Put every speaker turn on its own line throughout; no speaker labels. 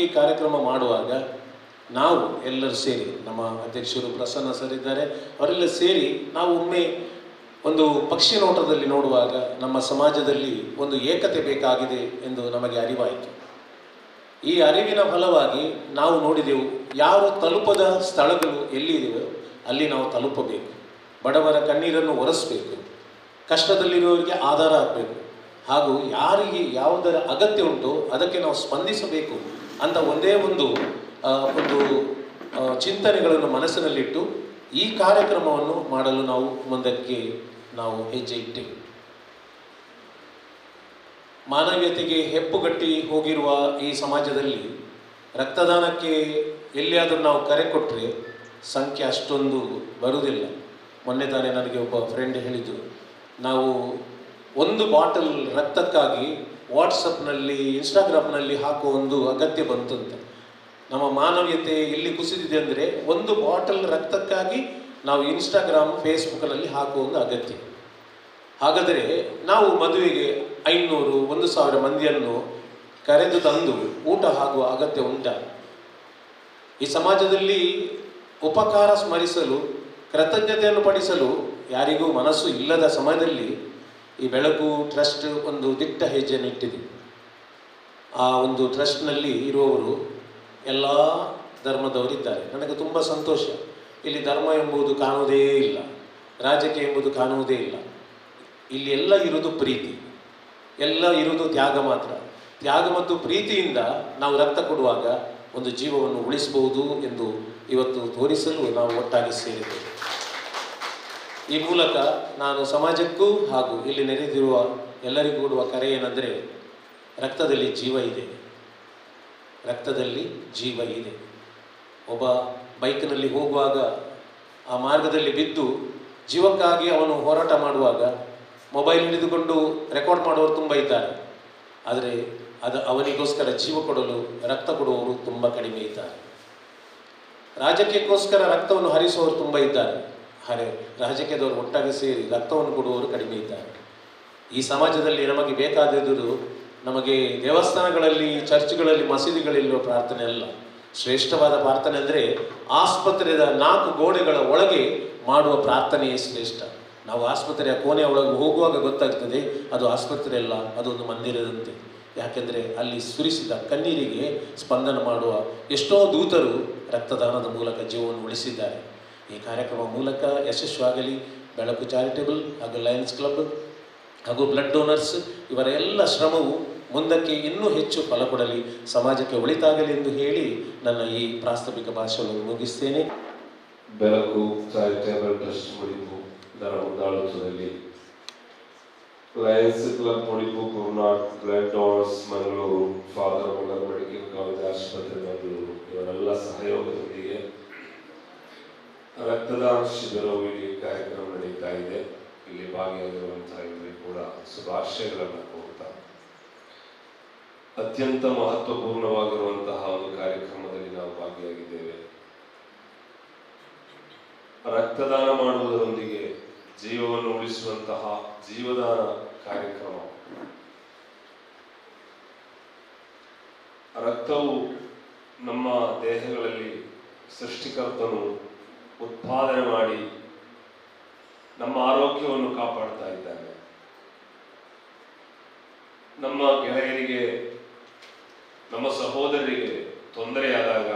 ಈ ಕಾರ್ಯಕ್ರಮ ಮಾಡುವಾಗ ನಾವು ಎಲ್ಲರೂ ಸೇರಿ, ನಮ್ಮ ಅಧ್ಯಕ್ಷರು ಪ್ರಸನ್ನ ಸರ್ ಇದ್ದಾರೆ, ಅವರೆಲ್ಲ ಸೇರಿ ನಾವು ಒಮ್ಮೆ ಒಂದು ಪಕ್ಷಿ ನೋಟದಲ್ಲಿ ನೋಡುವಾಗ ನಮ್ಮ ಸಮಾಜದಲ್ಲಿ ಒಂದು ಏಕತೆ ಬೇಕಾಗಿದೆ ಎಂದು ನಮಗೆ ಅರಿವಾಯಿತು. ಈ ಅರಿವಿನ ಫಲವಾಗಿ ನಾವು ನೋಡಿದೆವು, ಯಾರು ತಲುಪದ ಸ್ಥಳಗಳು ಎಲ್ಲಿದೆಯೋ ಅಲ್ಲಿ ನಾವು ತಲುಪಬೇಕು, ಬಡವರ ಕಣ್ಣೀರನ್ನು ಒರೆಸಬೇಕು, ಕಷ್ಟದಲ್ಲಿರುವವರಿಗೆ ಆಧಾರ ಆಗಬೇಕು, ಹಾಗೂ ಯಾರಿಗೆ ಯಾವುದರ ಅಗತ್ಯ ಉಂಟು ಅದಕ್ಕೆ ನಾವು ಸ್ಪಂದಿಸಬೇಕು ಅಂತ ಒಂದೇ ಒಂದು ಚಿಂತನೆಗಳನ್ನು ಮನಸ್ಸಿನಲ್ಲಿಟ್ಟು ಈ ಕಾರ್ಯಕ್ರಮವನ್ನು ಮಾಡಲು ನಾವು ಮುಂದಕ್ಕೆ ಹೆಜ್ಜೆ ಇಟ್ಟೆವು. ಮಾನವೀಯತೆಗೆ ಹೆಪ್ಪುಗಟ್ಟಿ ಹೋಗಿರುವ ಈ ಸಮಾಜದಲ್ಲಿ ರಕ್ತದಾನಕ್ಕೆ ಎಲ್ಲಿಯಾದರೂ ನಾವು ಕರೆ ಕೊಟ್ಟರೆ ಸಂಖ್ಯೆ ಅಷ್ಟೊಂದು ಬರುವುದಿಲ್ಲ. ಮೊನ್ನೆ ತಾನೇ ನನಗೆ ಒಬ್ಬ ಫ್ರೆಂಡ್ ಹೇಳಿದರು, ನಾವು ಒಂದು ಬಾಟಲ್ ರಕ್ತಕ್ಕಾಗಿ ವಾಟ್ಸಪ್ನಲ್ಲಿ ಇನ್ಸ್ಟಾಗ್ರಾಮ್ನಲ್ಲಿ ಹಾಕುವ ಒಂದು ಅಗತ್ಯ ಬಂತಂತೆ. ನಮ್ಮ ಮಾನವೀಯತೆ ಎಲ್ಲಿ ಕುಸಿದಿದೆ ಅಂದರೆ ಒಂದು ಬಾಟಲ್ ರಕ್ತಕ್ಕಾಗಿ ನಾವು ಇನ್ಸ್ಟಾಗ್ರಾಮ್ ಫೇಸ್ಬುಕ್ನಲ್ಲಿ ಹಾಕುವ ಒಂದು ಅಗತ್ಯ. ಹಾಗಾದರೆ ನಾವು ಮದುವೆಗೆ 500-1000 ಮಂದಿಯನ್ನು ಕರೆದು ತಂದು ಊಟ ಆಗುವ ಅಗತ್ಯ ಉಂಟಾ? ಈ ಸಮಾಜದಲ್ಲಿ ಉಪಕಾರ ಸ್ಮರಿಸಲು, ಕೃತಜ್ಞತೆಯನ್ನು ಪಡಿಸಲು ಯಾರಿಗೂ ಮನಸ್ಸು ಇಲ್ಲದ ಸಮಯದಲ್ಲಿ ಈ ಬೆಳಕು ಟ್ರಸ್ಟ್ ಒಂದು ದಿಟ್ಟ ಹೆಜ್ಜೆಯನ್ನು ಇಟ್ಟಿದೆ. ಆ ಒಂದು ಟ್ರಸ್ಟ್ನಲ್ಲಿ ಇರುವವರು ಎಲ್ಲ ಧರ್ಮದವರಿದ್ದಾರೆ. ನನಗೆ ತುಂಬ ಸಂತೋಷ. ಇಲ್ಲಿ ಧರ್ಮ ಎಂಬುದು ಕಾಣುವುದೇ ಇಲ್ಲ, ರಾಜಕೀಯ ಎಂಬುದು ಕಾಣುವುದೇ ಇಲ್ಲ. ಇಲ್ಲಿ ಎಲ್ಲ ಇರುವುದು ಪ್ರೀತಿ, ಎಲ್ಲ ಇರುವುದು ತ್ಯಾಗ ಮಾತ್ರ. ತ್ಯಾಗ ಮತ್ತು ಪ್ರೀತಿಯಿಂದ ನಾವು ರಕ್ತ ಕೊಡುವಾಗ ಒಂದು ಜೀವವನ್ನು ಉಳಿಸಬಹುದು ಎಂದು ಇವತ್ತು ತೋರಿಸಲು ನಾವು ಒಟ್ಟಾಗಿ ಸೇರಿದ್ದೇವೆ. ಈ ಮೂಲಕ ನಾನು ಸಮಾಜಕ್ಕೂ ಹಾಗೂ ಇಲ್ಲಿ ನೆರೆದಿರುವ ಎಲ್ಲರಿಗೂ ಕೊಡುವ ಕರೆ ಏನೆಂದರೆ, ರಕ್ತದಲ್ಲಿ ಜೀವ ಇದೆ, ರಕ್ತದಲ್ಲಿ ಜೀವ ಇದೆ. ಒಬ್ಬ ಬೈಕ್ನಲ್ಲಿ ಹೋಗುವಾಗ ಆ ಮಾರ್ಗದಲ್ಲಿ ಬಿದ್ದು ಜೀವಕ್ಕಾಗಿ ಅವನು ಹೋರಾಟ ಮಾಡುವಾಗ ಮೊಬೈಲ್ ಹಿಡಿದುಕೊಂಡು ರೆಕಾರ್ಡ್ ಮಾಡುವವರು ತುಂಬ ಇದ್ದಾರೆ. ಆದರೆ ಅವನಿಗೋಸ್ಕರ ಜೀವ ಕೊಡಲು ರಕ್ತ ಕೊಡುವವರು ತುಂಬ ಕಡಿಮೆ ಇದ್ದಾರೆ. ರಾಜಕೀಯಕ್ಕೋಸ್ಕರ ರಕ್ತವನ್ನು ಹರಿಸುವವರು ತುಂಬ ಇದ್ದಾರೆ. ಆದರೆ ರಾಜಕೀಯದವರು ಒಟ್ಟಾಗಿ ಸೇರಿ ರಕ್ತವನ್ನು ಕೊಡುವವರು ಕಡಿಮೆ ಇದ್ದಾರೆ. ಈ ಸಮಾಜದಲ್ಲಿ ನಮಗೆ ಬೇಕಾದದ್ದು ನಮಗೆ ದೇವಸ್ಥಾನಗಳಲ್ಲಿ, ಚರ್ಚ್ಗಳಲ್ಲಿ, ಮಸೀದಿಗಳಲ್ಲಿರುವ ಪ್ರಾರ್ಥನೆ ಅಲ್ಲ. ಶ್ರೇಷ್ಠವಾದ ಪ್ರಾರ್ಥನೆ ಅಂದರೆ ಆಸ್ಪತ್ರೆಯ 4 ಗೋಡೆಗಳ ಒಳಗೆ ಮಾಡುವ ಪ್ರಾರ್ಥನೆಯೇ ಶ್ರೇಷ್ಠ. ನಾವು ಆಸ್ಪತ್ರೆಯ ಕೋಣೆಯ ಒಳಗೆ ಹೋಗುವಾಗ ಗೊತ್ತಾಗ್ತದೆ ಅದು ಆಸ್ಪತ್ರೆ ಅಲ್ಲ, ಅದೊಂದು ಮಂದಿರದಂತೆ. ಯಾಕೆಂದರೆ ಅಲ್ಲಿ ಸುರಿಸಿದ ಕಣ್ಣೀರಿಗೆ ಸ್ಪಂದನ ಮಾಡುವ ಎಷ್ಟೋ ದೂತರು ರಕ್ತದಾನದ ಮೂಲಕ ಜೀವವನ್ನು ಉಳಿಸಿದ್ದಾರೆ. ಈ ಕಾರ್ಯಕ್ರಮ ಮೂಲಕ ಯಶಸ್ವಿಯಾಗಲಿ. ಬೆಳಕು ಚಾರಿಟೇಬಲ್ ಹಾಗೂ ಲಯನ್ಸ್ ಕ್ಲಬ್ ಹಾಗೂ ಬ್ಲಡ್ ಡೋನರ್ಸ್ ಇವರ ಎಲ್ಲ ಶ್ರಮವು ಮುಂದಕ್ಕೆ ಇನ್ನೂ ಹೆಚ್ಚು ಫಲ ಕೊಡಲಿ, ಸಮಾಜಕ್ಕೆ ಒಳಿತಾಗಲಿ ಎಂದು ಹೇಳಿ ನನ್ನ ಈ ಪ್ರಾಸ್ತಾವಿಕ ಭಾಷಣವನ್ನು ಮುಗಿಸ್ತೇನೆ.
ಬೆಳಕು ಚಾರಿಟೇಬಲ್ ಟ್ರಸ್ಟ್ ಮುಡಿಪು ಇದರ ಮುಂದಾಳತ್ವದಲ್ಲಿ Lions Club Mudipu Gurunath, blood donors Mangaluru, Father Muller medical college ಆಸ್ಪತ್ರೆ ಮಂಗಳೂರು ಇವರೆಲ್ಲ ಸಹಯೋಗದೊಂದಿಗೆ ರಕ್ತದಾನ ಶಿಬಿರವು ಇಲ್ಲಿ ಕಾರ್ಯಕ್ರಮ ನಡೀತಾ ಇದೆ. ಇಲ್ಲಿ ಭಾಗಿಯಾಗಿರುವಂತಹ ಇವರಿಗೆ ಕೂಡ ಶುಭಾಶಯಗಳನ್ನು ಕೋರುತ್ತಾ, ಅತ್ಯಂತ ಮಹತ್ವಪೂರ್ಣವಾಗಿರುವಂತಹ ಒಂದು ಕಾರ್ಯಕ್ರಮದಲ್ಲಿ ನಾವು ಭಾಗಿಯಾಗಿದ್ದೇವೆ. ರಕ್ತದಾನ ಮಾಡುವುದರೊಂದಿಗೆ ಜೀವವನ್ನು ಉಳಿಸುವಂತಹ ಜೀವದಾನ ಕಾರ್ಯಕ್ರಮ. ರಕ್ತವು ನಮ್ಮ ದೇಹಗಳಲ್ಲಿ ಸೃಷ್ಟಿಕರ್ತನು ಉತ್ಪಾದನೆ ಮಾಡಿ ನಮ್ಮ ಆರೋಗ್ಯವನ್ನು ಕಾಪಾಡ್ತಾ ಇದ್ದಾನೆ. ನಮ್ಮ ಗೆಳೆಯರಿಗೆ, ನಮ್ಮ ಸಹೋದರರಿಗೆ ತೊಂದರೆಯಾದಾಗ,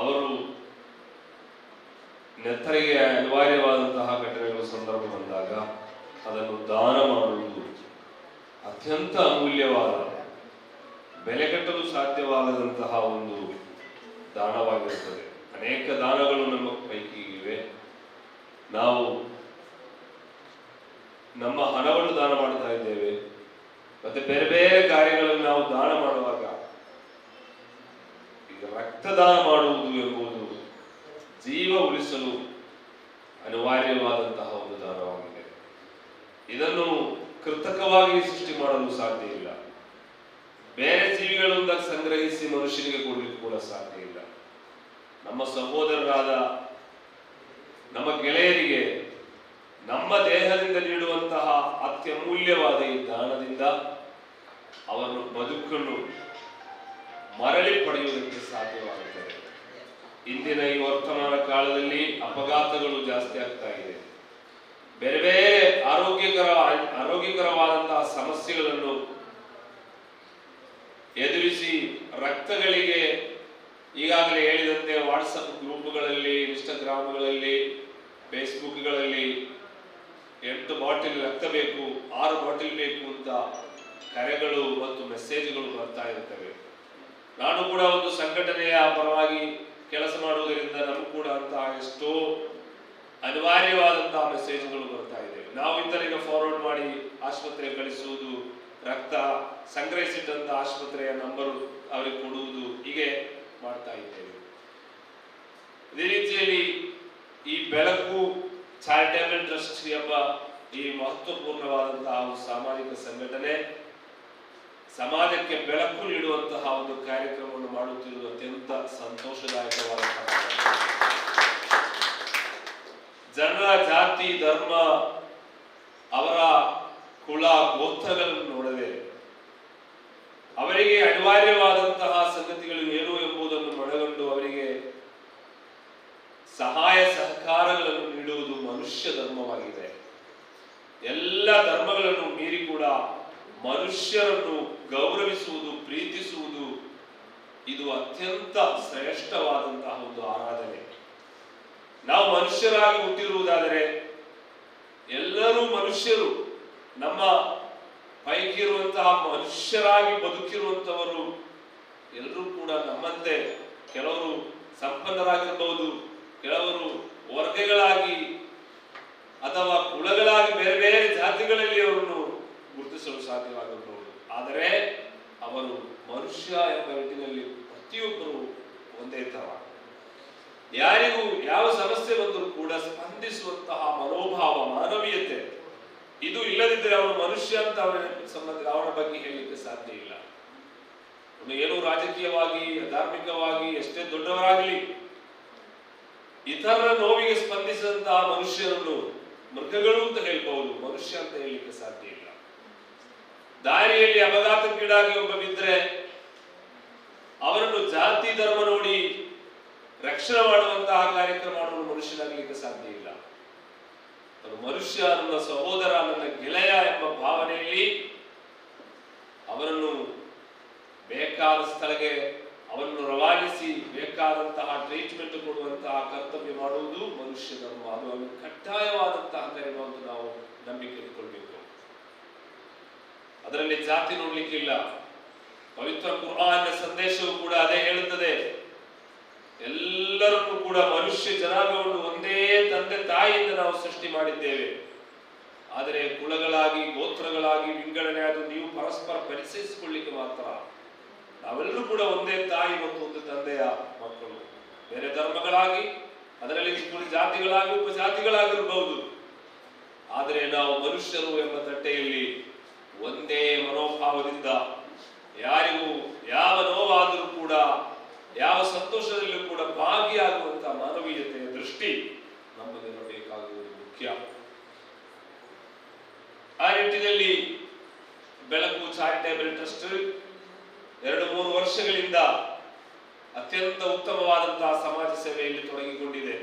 ಅವರು ನೆತ್ತರಿಗೆ ಅನಿವಾರ್ಯವಾದಂತಹ ಘಟನೆಗಳ ಸಂದರ್ಭ ಬಂದಾಗ ಅದನ್ನು ದಾನ ಮಾಡುವುದು ಅತ್ಯಂತ ಅಮೂಲ್ಯವಾದ, ಬೆಲೆ ಕಟ್ಟಲು ಸಾಧ್ಯವಾಗದಂತಹ ಒಂದು ದಾನವಾಗಿರುತ್ತದೆ. ಅನೇಕ ದಾನಗಳು ನಮ್ಮ ಪೈಕಿ ಇವೆ. ನಾವು ನಮ್ಮ ಹಣವನ್ನು ದಾನ ಮಾಡ್ತಾ ಇದ್ದೇವೆ, ಮತ್ತೆ ಬೇರೆ ಬೇರೆ ಕಾರ್ಯಗಳನ್ನು ನಾವು ದಾನ ಮಾಡುವಾಗ ಈಗ ರಕ್ತದಾನ ಮಾಡುವುದು ಎಂಬುದು ಜೀವ ಉಳಿಸಲು ಅನಿವಾರ್ಯವಾದಂತಹ ಒಂದು ದಾನವಾಗಿದೆ. ಇದನ್ನು ಕೃತಕವಾಗಿ ಸೃಷ್ಟಿ ಮಾಡಲು ಸಾಧ್ಯ ಇಲ್ಲ. ಬೇರೆ ಜೀವಿಗಳಿಂದ ಸಂಗ್ರಹಿಸಿ ಮನುಷ್ಯನಿಗೆ ಕೊಡಲಿಕ್ಕೆ ಕೂಡ ಸಾಧ್ಯ ಇಲ್ಲ. ನಮ್ಮ ಸಹೋದರರಾದ ನಮ್ಮ ಗೆಳೆಯರಿಗೆ ನಮ್ಮ ದೇಹದಿಂದ ನೀಡುವಂತಹ ಅತ್ಯಮೂಲ್ಯವಾದ ಈ ದಾನದಿಂದ ಅವರ ಬದುಕನ್ನು ಮರಳಿ ಪಡೆಯುವುದಕ್ಕೆ ಸಾಧ್ಯವಾಗುತ್ತದೆ. ಇಂದಿನ ಈ ವರ್ತಮಾನ ಕಾಲದಲ್ಲಿ ಅಪಘಾತಗಳು ಜಾಸ್ತಿ ಆಗ್ತಾ ಇದೆ. ಬೇರೆ ಬೇರೆ ಆರೋಗ್ಯಕರವಾದಂತಹ ಸಮಸ್ಯೆಗಳನ್ನು ಎದುರಿಸಿ ರಕ್ತಗಳಿಗೆ ಈಗಾಗಲೇ ಹೇಳಿದಂತೆ ವಾಟ್ಸಪ್ ಗ್ರೂಪ್ಗಳಲ್ಲಿ, ಇನ್ಸ್ಟಾಗ್ರಾಮ್ಗಳಲ್ಲಿ, ಫೇಸ್ಬುಕ್ಗಳಲ್ಲಿ 8 ಬಾಟಲ್ ರಕ್ತ ಬೇಕು, 6 ಬಾಟಲ್ ಬೇಕು ಅಂತ ಕರೆಗಳು ಮತ್ತು ಮೆಸೇಜ್ಗಳು ಬರ್ತಾ ಇರ್ತವೆ. ನಾನು ಕೂಡ ಒಂದು ಸಂಘಟನೆಯ ಪರವಾಗಿ ಕೆಲಸ ಮಾಡುವುದರಿಂದ ನಮಗೂ ಕೂಡ ಅಂತಹ ಎಷ್ಟೋ ಅನಿವಾರ್ಯವಾದಂತಹ ಮೆಸೇಜ್ಗಳು ಬರ್ತಾ ಇದೆ. ನಾವು ಇತರಿಗೆ ಫಾರ್ವರ್ಡ್ ಮಾಡಿ ಆಸ್ಪತ್ರೆಗೆ ಕಳಿಸುವುದು, ರಕ್ತ ಸಂಗ್ರಹಿಸಿದಂತ ಆಸ್ಪತ್ರೆಯ ನಂಬರ್ ಅವರಿಗೆ ಕೊಡುವುದು, ಹೀಗೆ ಮಾಡ್ತಾ ಇದ್ದೇವೆ. ಇದೇ ರೀತಿಯಲ್ಲಿ ಈ ಬೆಳಕು ಚಾರಿಟೇಬಲ್ ಟ್ರಸ್ಟ್ ಎಂಬ ಈ ಮಹತ್ವಪೂರ್ಣವಾದಂತಹ ಒಂದು ಸಾಮಾಜಿಕ ಸಂಘಟನೆ ಸಮಾಜಕ್ಕೆ ಬೆಳಕು ನೀಡುವಂತಹ ಒಂದು ಕಾರ್ಯಕ್ರಮವನ್ನು ಮಾಡುತ್ತಿರುವುದು ಅತ್ಯಂತ ಸಂತೋಷದಾಯಕವಾದಂತಹ. ಜನರ ಜಾತಿ, ಧರ್ಮ, ಅವರ ಕುಲ, ಗೋತ್ರಗಳನ್ನು ನೋಡದೆ ಅವರಿಗೆ ಅನಿವಾರ್ಯವಾದಂತಹ ಸಂಗತಿಗಳು ಏನು ಎಂಬುದನ್ನು ಮನಗಂಡು ಅವರಿಗೆ ಸಹಾಯ ಸಹಕಾರಗಳನ್ನು ನೀಡುವುದು ಮನುಷ್ಯ ಧರ್ಮವಾಗಿದೆ. ಎಲ್ಲ ಧರ್ಮಗಳನ್ನು ಮೀರಿ ಕೂಡ ಮನುಷ್ಯರನ್ನು ಗೌರವಿಸುವುದು, ಪ್ರೀತಿಸುವುದು ಇದು ಅತ್ಯಂತ ಶ್ರೇಷ್ಠವಾದಂತಹ ಒಂದು ಆರಾಧನೆ. ನಾವು ಮನುಷ್ಯರಾಗಿ ಹುಟ್ಟಿರುವುದಾದರೆ ಎಲ್ಲರೂ ಮನುಷ್ಯರು. ನಮ್ಮ ಪೈಕಿ ಇರುವಂತಹ ಮನುಷ್ಯರಾಗಿ ಬದುಕಿರುವಂತವರು ಎಲ್ಲರೂ ಕೂಡ ನಮ್ಮಂತೆ ಕೆಲವರು ಸಂಪನ್ನರಾಗಿರಬಹುದು, ಕೆಲವರು ವರ್ಗಗಳಾಗಿ ಅಥವಾ ಕುಲಗಳಾಗಿ ಬೇರೆ ಬೇರೆ ಜಾತಿಗಳಲ್ಲಿ ಅವರನ್ನು ಗುರುತಿಸಲು ಸಾಧ್ಯವಾಗಿರಬಹುದು. ಆದರೆ ಅವರು ಮನುಷ್ಯ ಎಂಬ ನಿಟ್ಟಿನಲ್ಲಿ ಪ್ರತಿಯೊಬ್ಬರು ಒಂದೇ ತರ. ಯಾರಿಗೂ ಯಾವ ಸಮಸ್ಯೆ ಬಂದರೂ ಕೂಡ ಸ್ಪಂದಿಸುವಂತಹ ಮನೋಭಾವ, ಮಾನವೀಯತೆ ಇದು ಇಲ್ಲದಿದ್ದರೆ ಅವನು ಮನುಷ್ಯ ಅಂತ ಅವನ ಬಗ್ಗೆ ಹೇಳಲಿಕ್ಕೆ ಸಾಧ್ಯ ಇಲ್ಲ. ಏನೋ ರಾಜಕೀಯವಾಗಿ, ಧಾರ್ಮಿಕವಾಗಿ ಎಷ್ಟೇ ದೊಡ್ಡವರಾಗಲಿ ಇತರರ ನೋವಿಗೆ ಸ್ಪಂದಿಸಿದಂತಹ ಮನುಷ್ಯರನ್ನು ಮೃಗಗಳು ಅಂತ ಹೇಳ್ಬಹುದು, ಮನುಷ್ಯ ಅಂತ ಹೇಳಲಿಕ್ಕೆ ಸಾಧ್ಯ ಇಲ್ಲ. ದಾರಿಯಲ್ಲಿ ಅಪಘಾತಕ್ಕೀಡಾಗಿ ಒಬ್ಬ ಬಿದ್ದರೆ ಅವರನ್ನು ಜಾತಿ ಧರ್ಮ ನೋಡಿ ರಕ್ಷಣೆ ಮಾಡುವಂತಹ ಕಾರ್ಯಕ್ರಮ ಮಾಡಲು ಮನುಷ್ಯನಾಗಲಿಕ್ಕೆ ಸಾಧ್ಯ ಇಲ್ಲ. ಮನುಷ್ಯ, ನನ್ನ ಸಹೋದರ, ನನ್ನ ಗೆಳೆಯ ಎಂಬ ಭಾವನೆಯಲ್ಲಿ ಅವರನ್ನು ಬೇಕಾದ ಸ್ಥಳಕ್ಕೆ ಅವರನ್ನು ರವಾನಿಸಿ ಬೇಕಾದಂತಹ ಟ್ರೀಟ್ಮೆಂಟ್ ಕೊಡುವಂತಹ ಕರ್ತವ್ಯ ಮಾಡುವುದು ಮನುಷ್ಯ ಧರ್ಮ. ಅದು ಅವರಿಗೆ ಕಡ್ಡಾಯವಾದಂತಹ ಕಾರ್ಯ ಅಂತ ನಾವು ನಂಬಿಕೆ ಇಟ್ಕೊಳ್ಬೇಕು. ಅದರಲ್ಲಿ ಜಾತಿ ನೋಡ್ಲಿಕ್ಕಿಲ್ಲ. ಪವಿತ್ರ ಕುರ್ಆನ್ ಸಂದೇಶವು ಕೂಡ ಅದೇ ಹೇಳುತ್ತದೆ. ಎಲ್ಲರನ್ನೂ ಕೂಡ ಮನುಷ್ಯ ಜನಾಂಗವನ್ನು ಒಂದೇ ತಂದೆ ತಾಯಿಯಿಂದ ನಾವು ಸೃಷ್ಟಿ ಮಾಡಿದ್ದೇವೆ. ಆದರೆ ಕುಲಗಳಾಗಿ, ಗೋತ್ರಗಳಾಗಿ ವಿಂಗಡಣೆ ಆದ ನೀವು ಪರಸ್ಪರ ಪರಿಚಯಿಸಿಕೊಳ್ಳಿಕ್ಕೆ ಮಾತ್ರ. ನಾವೆಲ್ಲರೂ ಕೂಡ ಒಂದೇ ತಾಯಿ ಮತ್ತು ಒಂದು ತಂದೆಯ ಮಕ್ಕಳು. ಬೇರೆ ಧರ್ಮಗಳಾಗಿ, ಅದರಲ್ಲಿ ಜಾತಿಗಳಾಗಿ, ಉಪಜಾತಿಗಳಾಗಿರಬಹುದು. ಆದರೆ ನಾವು ಮನುಷ್ಯರು ಎಂಬ ತಟ್ಟೆಯಲ್ಲಿ ಒಂದೇ ಮನೋಭಾವದಿಂದ ಯಾರಿಗೂ ಯಾವ ನೋವಾದರೂ ಕೂಡ, ಯಾವ ಸಂತೋಷದಲ್ಲೂ ಕೂಡ ಭಾಗಿಯಾಗುವಂತಹ ಮಾನವೀಯತೆಯ ದೃಷ್ಟಿ ನಮ್ಮಲ್ಲಿರಬೇಕಾಗುವುದು ಮುಖ್ಯ. ಆ ನಿಟ್ಟಿನಲ್ಲಿ ಬೆಳಕು ಚಾರಿಟೇಬಲ್ ಟ್ರಸ್ಟ್ 2-3 ವರ್ಷಗಳಿಂದ ಅತ್ಯಂತ ಉತ್ತಮವಾದಂತಹ ಸಮಾಜ ಸೇವೆಯಲ್ಲಿ ತೊಡಗಿಕೊಂಡಿದೆ.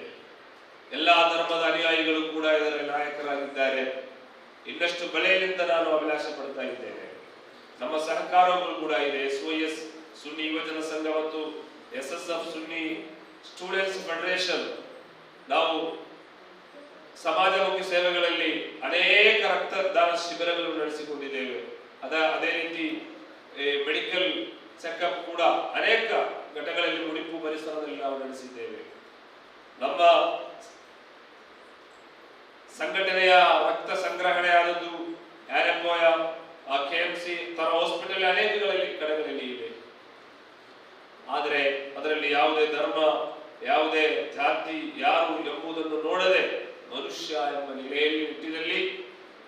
ಎಲ್ಲಾ ಧರ್ಮದ ಅನುಯಾಯಿಗಳು ಕೂಡ ಇದರ ನಾಯಕರಾಗಿದ್ದಾರೆ. ಇನ್ನಷ್ಟು ಬೆಳೆಯಲಿಂದ ನಾನು ಅಭಿಲಾಷೆ ಪಡ್ತಾ ಇದ್ದೇನೆ. ನಮ್ಮ ಸಹಕಾರಗಳು ಕೂಡ ಇದೆ. SOS ಸುನ್ನಿ ಯುವಜನ ಸಂಘ ಮತ್ತು SSF ಸುನ್ನಿ ಸ್ಟೂಡೆಂಟ್ಸ್ ಫೆಡರೇಷನ್. ನಾವು ಸಮಾಜಮುಖಿ ಸೇವೆಗಳಲ್ಲಿ ಅನೇಕ ರಕ್ತದಾನ ಶಿಬಿರಗಳನ್ನು ನಡೆಸಿಕೊಂಡಿದ್ದೇವೆ. ಅದೇ ರೀತಿ ಮೆಡಿಕಲ್ ಚೆಕಪ್ ಕೂಡ ಅನೇಕ ಘಟಗಳಲ್ಲಿ ಉಡುಪು ಪರಿಸರದಲ್ಲಿ ನಾವು ನಡೆಸಿದ್ದೇವೆ. ನಮ್ಮ ಸಂಘಟನೆಯ ರಕ್ತ ಸಂಗ್ರಹಣೆ ಆದದ್ದು ಯಾರೆಂಬೋಯ KMC ತರ ಹಾಸ್ಪಿಟಲ್ ಅನೇಕ ಕಡೆಗಳಲ್ಲಿ ಇವೆ. ಆದರೆ ಅದರಲ್ಲಿ ಯಾವುದೇ ಧರ್ಮ, ಯಾವುದೇ ಜಾತಿ, ಯಾರು ಎಂಬುದನ್ನು ನೋಡದೆ ಮನುಷ್ಯ ಎಂಬ ನೆಲೆಯಲ್ಲಿ ನಿಟ್ಟಿನಲ್ಲಿ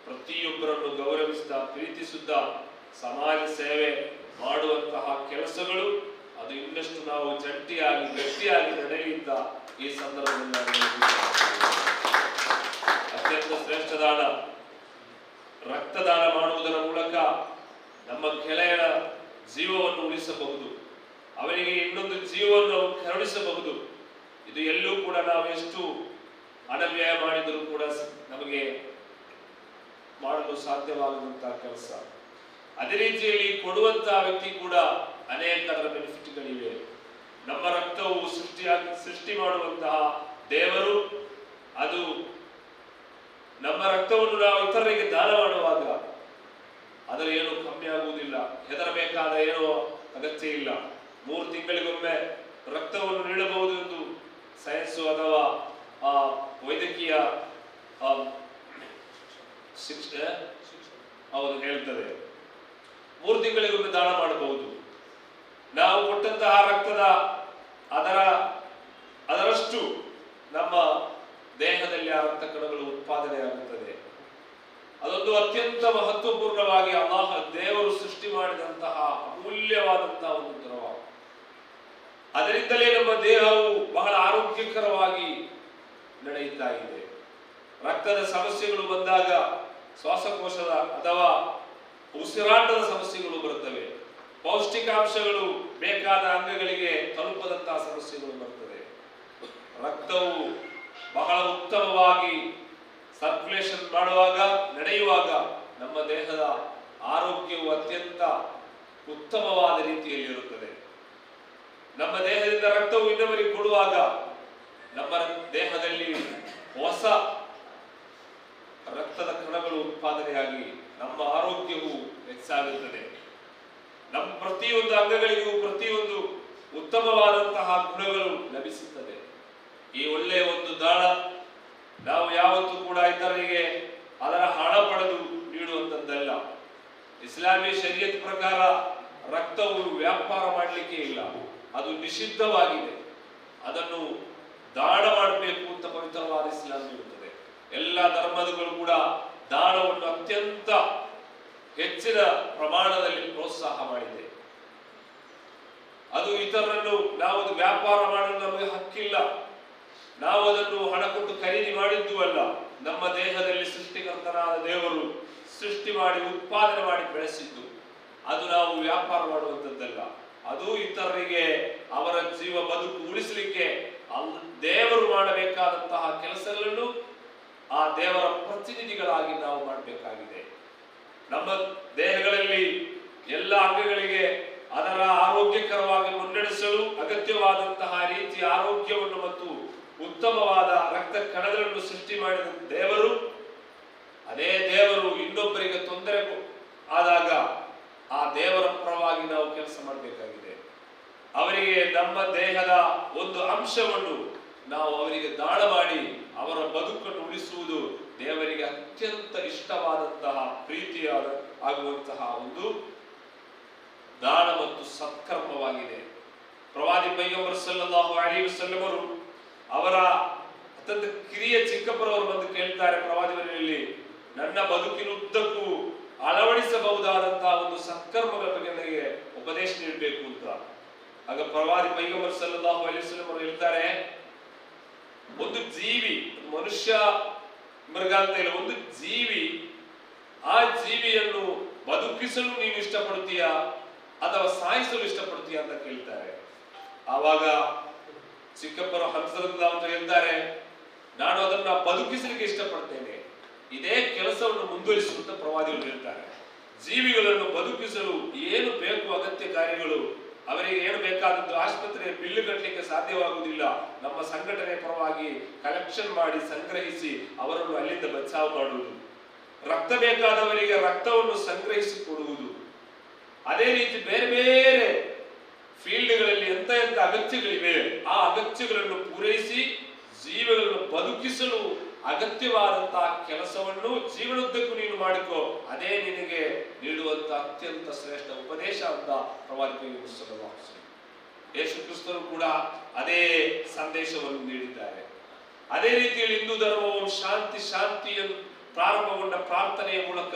ಪ್ರತಿಯೊಬ್ಬರನ್ನು ಗೌರವಿಸುತ್ತಾ, ಪ್ರೀತಿಸುತ್ತಾ ಸಮಾಜ ಸೇವೆ ಮಾಡುವಂತಹ ಕೆಲಸಗಳು ಅದು ಇನ್ನಷ್ಟು ನಾವು ಜಂಟಿಯಾಗಿ ಗಟ್ಟಿಯಾಗಿ ನಡೆಯುತ್ತಾ ಈ ಸಂದರ್ಭದಲ್ಲಿ ಅತ್ಯಂತ ಶ್ರೇಷ್ಠ ದಾನ ರಕ್ತದಾನ ಮಾಡುವುದರ ಮೂಲಕ ನಮ್ಮ ಗೆಳೆಯರ ಜೀವವನ್ನು ಉಳಿಸಬಹುದು. ಅವರಿಗೆ ಇನ್ನೊಂದು ಜೀವವನ್ನು ನಾವು ಕರುಣಿಸಬಹುದು. ಇದು ಎಲ್ಲೂ ಕೂಡ ನಾವು ಎಷ್ಟು ಹಣ ವ್ಯಯ ಮಾಡಿದರೂ ಕೂಡ ನಮಗೆ ಮಾಡಲು ಸಾಧ್ಯವಾಗದಂತಹ ಕೆಲಸ. ಅದೇ ರೀತಿಯಲ್ಲಿ ಕೊಡುವಂತಹ ವ್ಯಕ್ತಿ ಕೂಡ ಅನೇಕ ಬೆನಿಫಿಟ್ಗಳಿವೆ. ನಮ್ಮ ರಕ್ತವು ಸೃಷ್ಟಿ ಮಾಡುವಂತಹ ದೇವರು, ಅದು ನಮ್ಮ ರಕ್ತವನ್ನು ನಾವು ಇತರರಿಗೆ ದಾನ ಮಾಡುವಾಗ ಅದರ ಏನು ಕಮ್ಮಿ ಆಗುವುದಿಲ್ಲ. ಹೆದರಬೇಕಾದ ಏನೋ ಅಗತ್ಯ ಇಲ್ಲ. 3 ತಿಂಗಳಿಗೊಮ್ಮೆ ರಕ್ತವನ್ನು ನೀಡಬಹುದು ಎಂದು ಸೈನ್ಸ್ ಅಥವಾ ವೈದ್ಯಕೀಯ ಹೌದು ಹೇಳ್ತದೆ. 3 ತಿಂಗಳಿಗೊಮ್ಮೆ ದಾನ ಮಾಡಬಹುದು. ನಾವು ಕೊಟ್ಟಂತಹ ರಕ್ತದ ಅದರಷ್ಟು ನಮ್ಮ ದೇಹದಲ್ಲಿ ಆ ರಕ್ತ ಕಣಗಳು ಉತ್ಪಾದನೆ ಆಗುತ್ತದೆ. ಅದೊಂದು ಅತ್ಯಂತ ಮಹತ್ವಪೂರ್ಣವಾಗಿ ಅಲ್ಲಾಹ ದೇವರು ಸೃಷ್ಟಿ ಮಾಡಿದಂತಹ ಅಮೂಲ್ಯವಾದಂತಹ ಒಂದು ದ್ರವ. ಅದರಿಂದಲೇ ನಮ್ಮ ದೇಹವು ಬಹಳ ಆರೋಗ್ಯಕರವಾಗಿ ನಡೆಯುತ್ತಾ ಇದೆ. ರಕ್ತದ ಸಮಸ್ಯೆಗಳು ಬಂದಾಗ ಶ್ವಾಸಕೋಶದ ಅಥವಾ ಉಸಿರಾಟದ ಸಮಸ್ಯೆಗಳು ಬರುತ್ತವೆ. ಪೌಷ್ಟಿಕಾಂಶಗಳು ಬೇಕಾದ ಅಂಗಗಳಿಗೆ ತಲುಪದಂತಹ ಸಮಸ್ಯೆಗಳು ಬರುತ್ತದೆ. ರಕ್ತವು ಬಹಳ ಉತ್ತಮವಾಗಿ ಸರ್ಕ್ಯುಲೇಷನ್ ನಡೆಯುವಾಗ ನಮ್ಮ ದೇಹದ ಆರೋಗ್ಯವು ಅತ್ಯಂತ ಉತ್ತಮವಾದ ರೀತಿಯಲ್ಲಿ ಇರುತ್ತದೆ. ನಮ್ಮ ದೇಹದಿಂದ ರಕ್ತವು ಇನ್ನೊಬ್ಬರಿಗೆ ಕೊಡುವಾಗ ನಮ್ಮ ದೇಹದಲ್ಲಿ ಹೊಸ ರಕ್ತದ ಕಣಗಳು ಉತ್ಪಾದನೆಯಾಗಿ ನಮ್ಮ ಆರೋಗ್ಯವು ಹೆಚ್ಚಾಗುತ್ತದೆ. ನಮ್ಮ ಪ್ರತಿಯೊಂದು ಅಂಗಗಳಿಗೂ ಪ್ರತಿಯೊಂದು ಉತ್ತಮವಾದಂತಹ ಗುಣಗಳು ಲಭಿಸುತ್ತದೆ. ಈ ಒಳ್ಳೆಯ ಒಂದು ದಾನ ನಾವು ಯಾವತ್ತೂ ಕೂಡ ಇತರರಿಗೆ ಅದರ ಹಣ ಪಡೆದು ನೀಡುವಂತದ್ದಲ್ಲ. ಇಸ್ಲಾಮಿ ಶರೀಯತ್ ಪ್ರಕಾರ ರಕ್ತವು ವ್ಯಾಪಾರ ಮಾಡಲಿಕ್ಕೆ ಇಲ್ಲ, ಅದು ನಿಷಿದ್ಧವಾಗಿದೆ. ಅದನ್ನು ದಾನ ಮಾಡಬೇಕು ಅಂತ ಪವಿತ್ರವಾದ ಇಸ್ಲಾಂ ಇರುತ್ತದೆ. ಎಲ್ಲ ಧರ್ಮಗಳು ಕೂಡ ದಾನವನ್ನು ಅತ್ಯಂತ ಹೆಚ್ಚಿನ ಪ್ರಮಾಣದಲ್ಲಿ ಪ್ರೋತ್ಸಾಹ ಮಾಡಿದೆ. ಅದು ಇತರರನ್ನು ನಾವು ವ್ಯಾಪಾರ ಮಾಡಲು ನಮಗೆ ಹಕ್ಕಿಲ್ಲ. ನಾವು ಅದನ್ನು ಹಣ ಕೊಟ್ಟು ಖರೀದಿ ಮಾಡಿದ್ದು ಅಲ್ಲ. ನಮ್ಮ ದೇಹದಲ್ಲಿ ಸೃಷ್ಟಿಕರ್ತನಾದ ದೇವರು ಸೃಷ್ಟಿ ಮಾಡಿ ಉತ್ಪಾದನೆ ಮಾಡಿ ಬೆಳೆಸಿದ್ದು. ಅದು ನಾವು ವ್ಯಾಪಾರ ಮಾಡುವಂತದ್ದಲ್ಲ. ಅದು ಇತರರಿಗೆ ಅವರ ಜೀವ ಬದುಕು ಉಳಿಸಲಿಕ್ಕೆ ದೇವರು ಮಾಡಬೇಕಾದಂತಹ ಕೆಲಸಗಳನ್ನು ಆ ದೇವರ ಪ್ರತಿನಿಧಿಗಳಾಗಿ ನಾವು ಮಾಡಬೇಕಾಗಿದೆ. ನಮ್ಮ ದೇಹಗಳಲ್ಲಿ ಎಲ್ಲ ಅಂಗಗಳಿಗೆ ಅದರ ಆರೋಗ್ಯಕರವಾಗಿ ಮುನ್ನಡೆಸಲು ಅಗತ್ಯವಾದಂತಹ ರೀತಿಯ ಆರೋಗ್ಯವನ್ನು ಮತ್ತು ಉತ್ತಮವಾದ ರಕ್ತ ಕಣಗಳನ್ನು ಸೃಷ್ಟಿ ಮಾಡಿದ ದೇವರು, ಅದೇ ದೇವರು ಇನ್ನೊಬ್ಬರಿಗೆ ತೊಂದರೆ ಆದಾಗ ಆ ದೇವರ ಪರವಾಗಿ ನಾವು ಕೆಲಸ ಮಾಡಬೇಕಾಗಿದೆ. ಅವರಿಗೆ ನಮ್ಮ ದೇಹದ ಒಂದು ಅಂಶವನ್ನು ನಾವು ಅವರಿಗೆ ದಾನ ಮಾಡಿ ಅವರ ಬದುಕನ್ನು ಉಳಿಸುವುದು ದೇವರಿಗೆ ಅತ್ಯಂತ ಇಷ್ಟವಾದಂತಹ ಪ್ರೀತಿಯಾದ ಆಗುವಂತಹ ಒಂದು ದಾನ ಮತ್ತು ಸತ್ಕರ್ಮವಾಗಿದೆ. ಪ್ರವಾದಿ ಪೈಗಂಬರ್ ಸಲ್ಲಲ್ಲಾಹು ಅಲೈಹಿ ವಸಲ್ಲಂ ಅವರು ಅವರ ಅತ್ಯಂತ ಕಿರಿಯ ಚಿಕ್ಕಪ್ಪರವರು ಬಂದು ಕೇಳ್ತಾರೆ, ಪ್ರವಾದಿಗಳಲ್ಲಿ ನನ್ನ ಬದುಕಿನ ಉದ್ದಕ್ಕೂ ಅಳವಡಿಸಬಹುದಾದಂತಹ ಒಂದು ಸತ್ಕರ್ಮಗಳ ಬಗ್ಗೆ ನನಗೆ ಉಪದೇಶ ನೀಡಬೇಕು ಅಂತ. ಆಗ ಪ್ರವಾದಿ ಪೈಗಂಬರ್ ಸಲ್ಲಲ್ಲಾಹು ಅಲೈಹಿ ವಸಲ್ಲಂ ಅವರು ಹೇಳ್ತಾರೆ, ಒಂದು ಜೀವಿ, ಮನುಷ್ಯ ಮೃಗ ಅಂತ ಇಲ್ಲ, ಒಂದು ಜೀವಿ, ಆ ಜೀವಿಯನ್ನು ಬದುಕಿಸಲು ನೀನು ಇಷ್ಟಪಡ್ತೀಯಾ ಅಥವಾ ಸಾಯಿಸಲು ಇಷ್ಟಪಡ್ತೀಯಾ ಅಂತ ಕೇಳ್ತಾರೆ. ಆವಾಗ ಚಿಕ್ಕಪ್ಪರು ಹಂಸರಲ್ಲ ಅಂತ ಹೇಳ್ತಾರೆ, ನಾನು ಅದನ್ನ ಬದುಕಿಸಲಿಕ್ಕೆ ಇಷ್ಟಪಡ್ತೇನೆ, ಇದೇ ಕೆಲಸವನ್ನು ಮುಂದುವರಿಸುವಂತ ಪ್ರವಾದಿಗಳು ಹೇಳ್ತಾರೆ. ಜೀವಿಗಳನ್ನು ಬದುಕಿಸಲು ಏನು ಬೇಕು ಅಗತ್ಯ ಕಾರ್ಯಗಳು, ಅವರಿಗೆ ಏನು ಬೇಕಾದದ್ದು ಆಸ್ಪತ್ರೆಯ ಬಿಲ್ಲು ಕಟ್ಟಲಿಕ್ಕೆ ಸಾಧ್ಯವಾಗುವುದಿಲ್ಲ, ನಮ್ಮ ಸಂಘಟನೆ ಪರವಾಗಿ ಕಲೆಕ್ಷನ್ ಮಾಡಿ ಸಂಗ್ರಹಿಸಿ ಅವರನ್ನು ಅಲ್ಲಿಂದ ಬಚಾವ್ ಮಾಡುವುದು, ರಕ್ತ ಬೇಕಾದವರಿಗೆ ರಕ್ತವನ್ನು ಸಂಗ್ರಹಿಸಿ ಕೊಡುವುದು, ಅದೇ ರೀತಿ ಬೇರೆ ಬೇರೆ ಫೀಲ್ಡ್ಗಳಲ್ಲಿ ಎಂತ ಅಗತ್ಯಗಳಿವೆ ಆ ಅಗತ್ಯಗಳನ್ನು ಪೂರೈಸಿ ಜೀವಗಳನ್ನು ಬದುಕಿಸಲು ಅಗತ್ಯವಾದಂತಹ ಕೆಲಸವನ್ನು ಜೀವನೋದ್ದಕ್ಕೂ ನೀನು ಮಾಡಿಕೋ, ಅದೇ ನಿನಗೆ ನೀಡುವಂತ ಅತ್ಯಂತ ಶ್ರೇಷ್ಠ ಉಪದೇಶ ಅಂತ ಪ್ರವಾದಿ ಯೇಸು ಕ್ರಿಸ್ತರು ಕೂಡ ಅದೇ ಸಂದೇಶವನ್ನು ನೀಡಿದ್ದಾರೆ. ಅದೇ ರೀತಿಯಲ್ಲಿ ಹಿಂದೂ ಧರ್ಮವು ಶಾಂತಿಯನ್ನು ಪ್ರಾರಂಭಗೊಂಡ ಪ್ರಾರ್ಥನೆಯ ಮೂಲಕ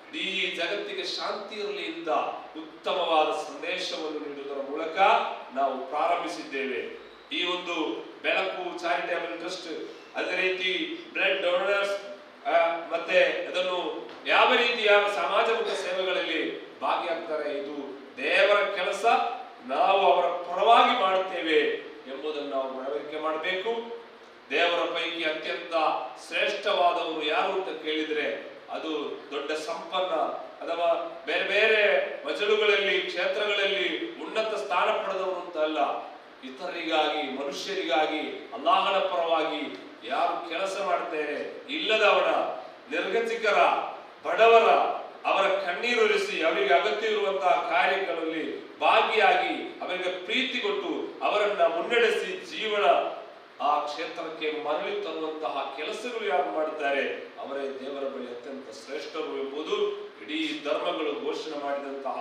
ಇಡೀ ಜಗತ್ತಿಗೆ ಶಾಂತಿ ಇರಲಿ ಅಂತ ಉತ್ತಮವಾದ ಸಂದೇಶವನ್ನು ನೀಡುವುದರ ಮೂಲಕ ನಾವು ಪ್ರಾರಂಭಿಸಿದ್ದೇವೆ. ಈ ಒಂದು ಬೆಳಕು ಚಾರಿಟೇಬಲ್ ಟ್ರಸ್ಟ್, ಅದೇ ರೀತಿ ಬ್ಲಡ್ ಡೊನೇಟರ್ಸ್, ಮತ್ತೆ ಅದನ್ನು ಯಾವ ರೀತಿಯ ಸಮಾಜಮುಖ ಸೇವೆಗಳಲ್ಲಿ ಭಾಗಿಯಾಗ್ತಾರೆ. ಇದು ದೇವರ ಕೆಲಸ, ನಾವು ಅವರ ಪರವಾಗಿ ಮಾಡುತ್ತೇವೆ ಎಂಬುದನ್ನು ನಾವು ಮನವರಿಕೆ ಮಾಡಬೇಕು. ದೇವರ ಪೈಕಿ ಅತ್ಯಂತ ಶ್ರೇಷ್ಠವಾದವರು ಯಾರು ಅಂತ ಕೇಳಿದ್ರೆ ಅದು ದೊಡ್ಡ ಸಂಪನ್ನ ಅಥವಾ ಬೇರೆ ಬೇರೆ ಮಜಲುಗಳಲ್ಲಿ ಕ್ಷೇತ್ರಗಳಲ್ಲಿ ಉನ್ನತ ಸ್ಥಾನ ಪಡೆದವರು ಅಂತ ಅಲ್ಲ. ಇತರರಿಗಾಗಿ, ಮನುಷ್ಯರಿಗಾಗಿ, ಅಲ್ಲಾಹನ ಪರವಾಗಿ ಯಾರು ಕೆಲಸ ಮಾಡ್ತಾರೆ, ಇಲ್ಲದವರ, ನಿರ್ಗತಿಕರ, ಬಡವರ, ಅವರ ಕಣ್ಣೀರೊರೆಸಿ ಅವರಿಗೆ ಅಗತ್ಯ ಇರುವಂತಹ ಕಾರ್ಯಗಳಲ್ಲಿ ಭಾಗಿಯಾಗಿ ಅವರಿಗೆ ಪ್ರೀತಿ ಕೊಟ್ಟು ಅವರನ್ನ ಮುನ್ನಡೆಸಿ ಜೀವನ ಆ ಕ್ಷೇತ್ರಕ್ಕೆ ಮರಳಿ ತರುವಂತಹ ಕೆಲಸಗಳು ಯಾರು ಮಾಡಿದ್ದಾರೆ ಅವರೇ ದೇವರ ಬಳಿ ಅತ್ಯಂತ ಶ್ರೇಷ್ಠರು ಎಂಬುದು ಇಡೀ ಧರ್ಮಗಳು ಘೋಷಣೆ ಮಾಡಿದಂತಹ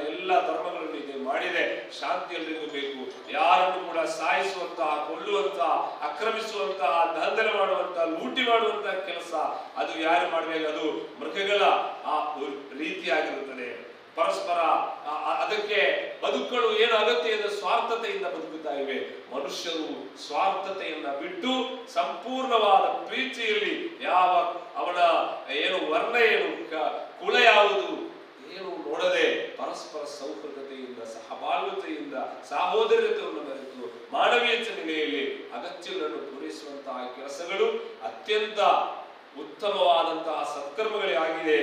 ಎಲ್ಲ ಧರ್ಮಗಳನ್ನು ಇದೆ ಮಾಡಿದೆ. ಶಾಂತಿ ಎಲ್ರಿಗೂ ಬೇಕು. ಯಾರನ್ನು ಕೂಡ ಸಾಯಿಸುವಂತಹ, ಕೊಲ್ಲುವಂತಹ, ಆಕ್ರಮಿಸುವಂತಹ, ದಂಧನೆ ಮಾಡುವಂತಹ, ಲೂಟಿ ಮಾಡುವಂತಹ ಕೆಲಸ ಅದು ಯಾರು ಮಾಡಬೇಕು? ಅದು ಮೃಗಗಳ ಆ ರೀತಿಯಾಗಿರುತ್ತದೆ. ಪರಸ್ಪರ ಅದಕ್ಕೆ ಬದುಕಲು ಏನು ಅಗತ್ಯ ಇದೆ, ಸ್ವಾರ್ಥತೆಯಿಂದ ಬದುಕುತ್ತಾ ಇವೆ. ಮನುಷ್ಯರು ಸ್ವಾರ್ಥತೆಯನ್ನ ಬಿಟ್ಟು ಸಂಪೂರ್ಣವಾದ ಪ್ರೀತಿಯಲ್ಲಿ ಯಾವ ಅವನ ಏನು ವರ್ಣ ಏನು ಕುಲ ಯಾವುದು ಏನು ನೋಡದೆ ಪರಸ್ಪರ ಸೌಹೃದತೆಯಿಂದ, ಸಹಬಾಳ್ವತೆಯಿಂದ, ಸಹೋದರತೆಯನ್ನು ಬೆರೆತು ಮಾನವೀಯತೆ ನೆಲೆಯಲ್ಲಿ ಅಗತ್ಯಗಳನ್ನು ಪೂರೈಸುವಂತಹ ಕೆಲಸಗಳು ಅತ್ಯಂತ ಉತ್ತಮವಾದಂತಹ ಸತ್ಕರ್ಮಗಳೇ ಆಗಿದೆ.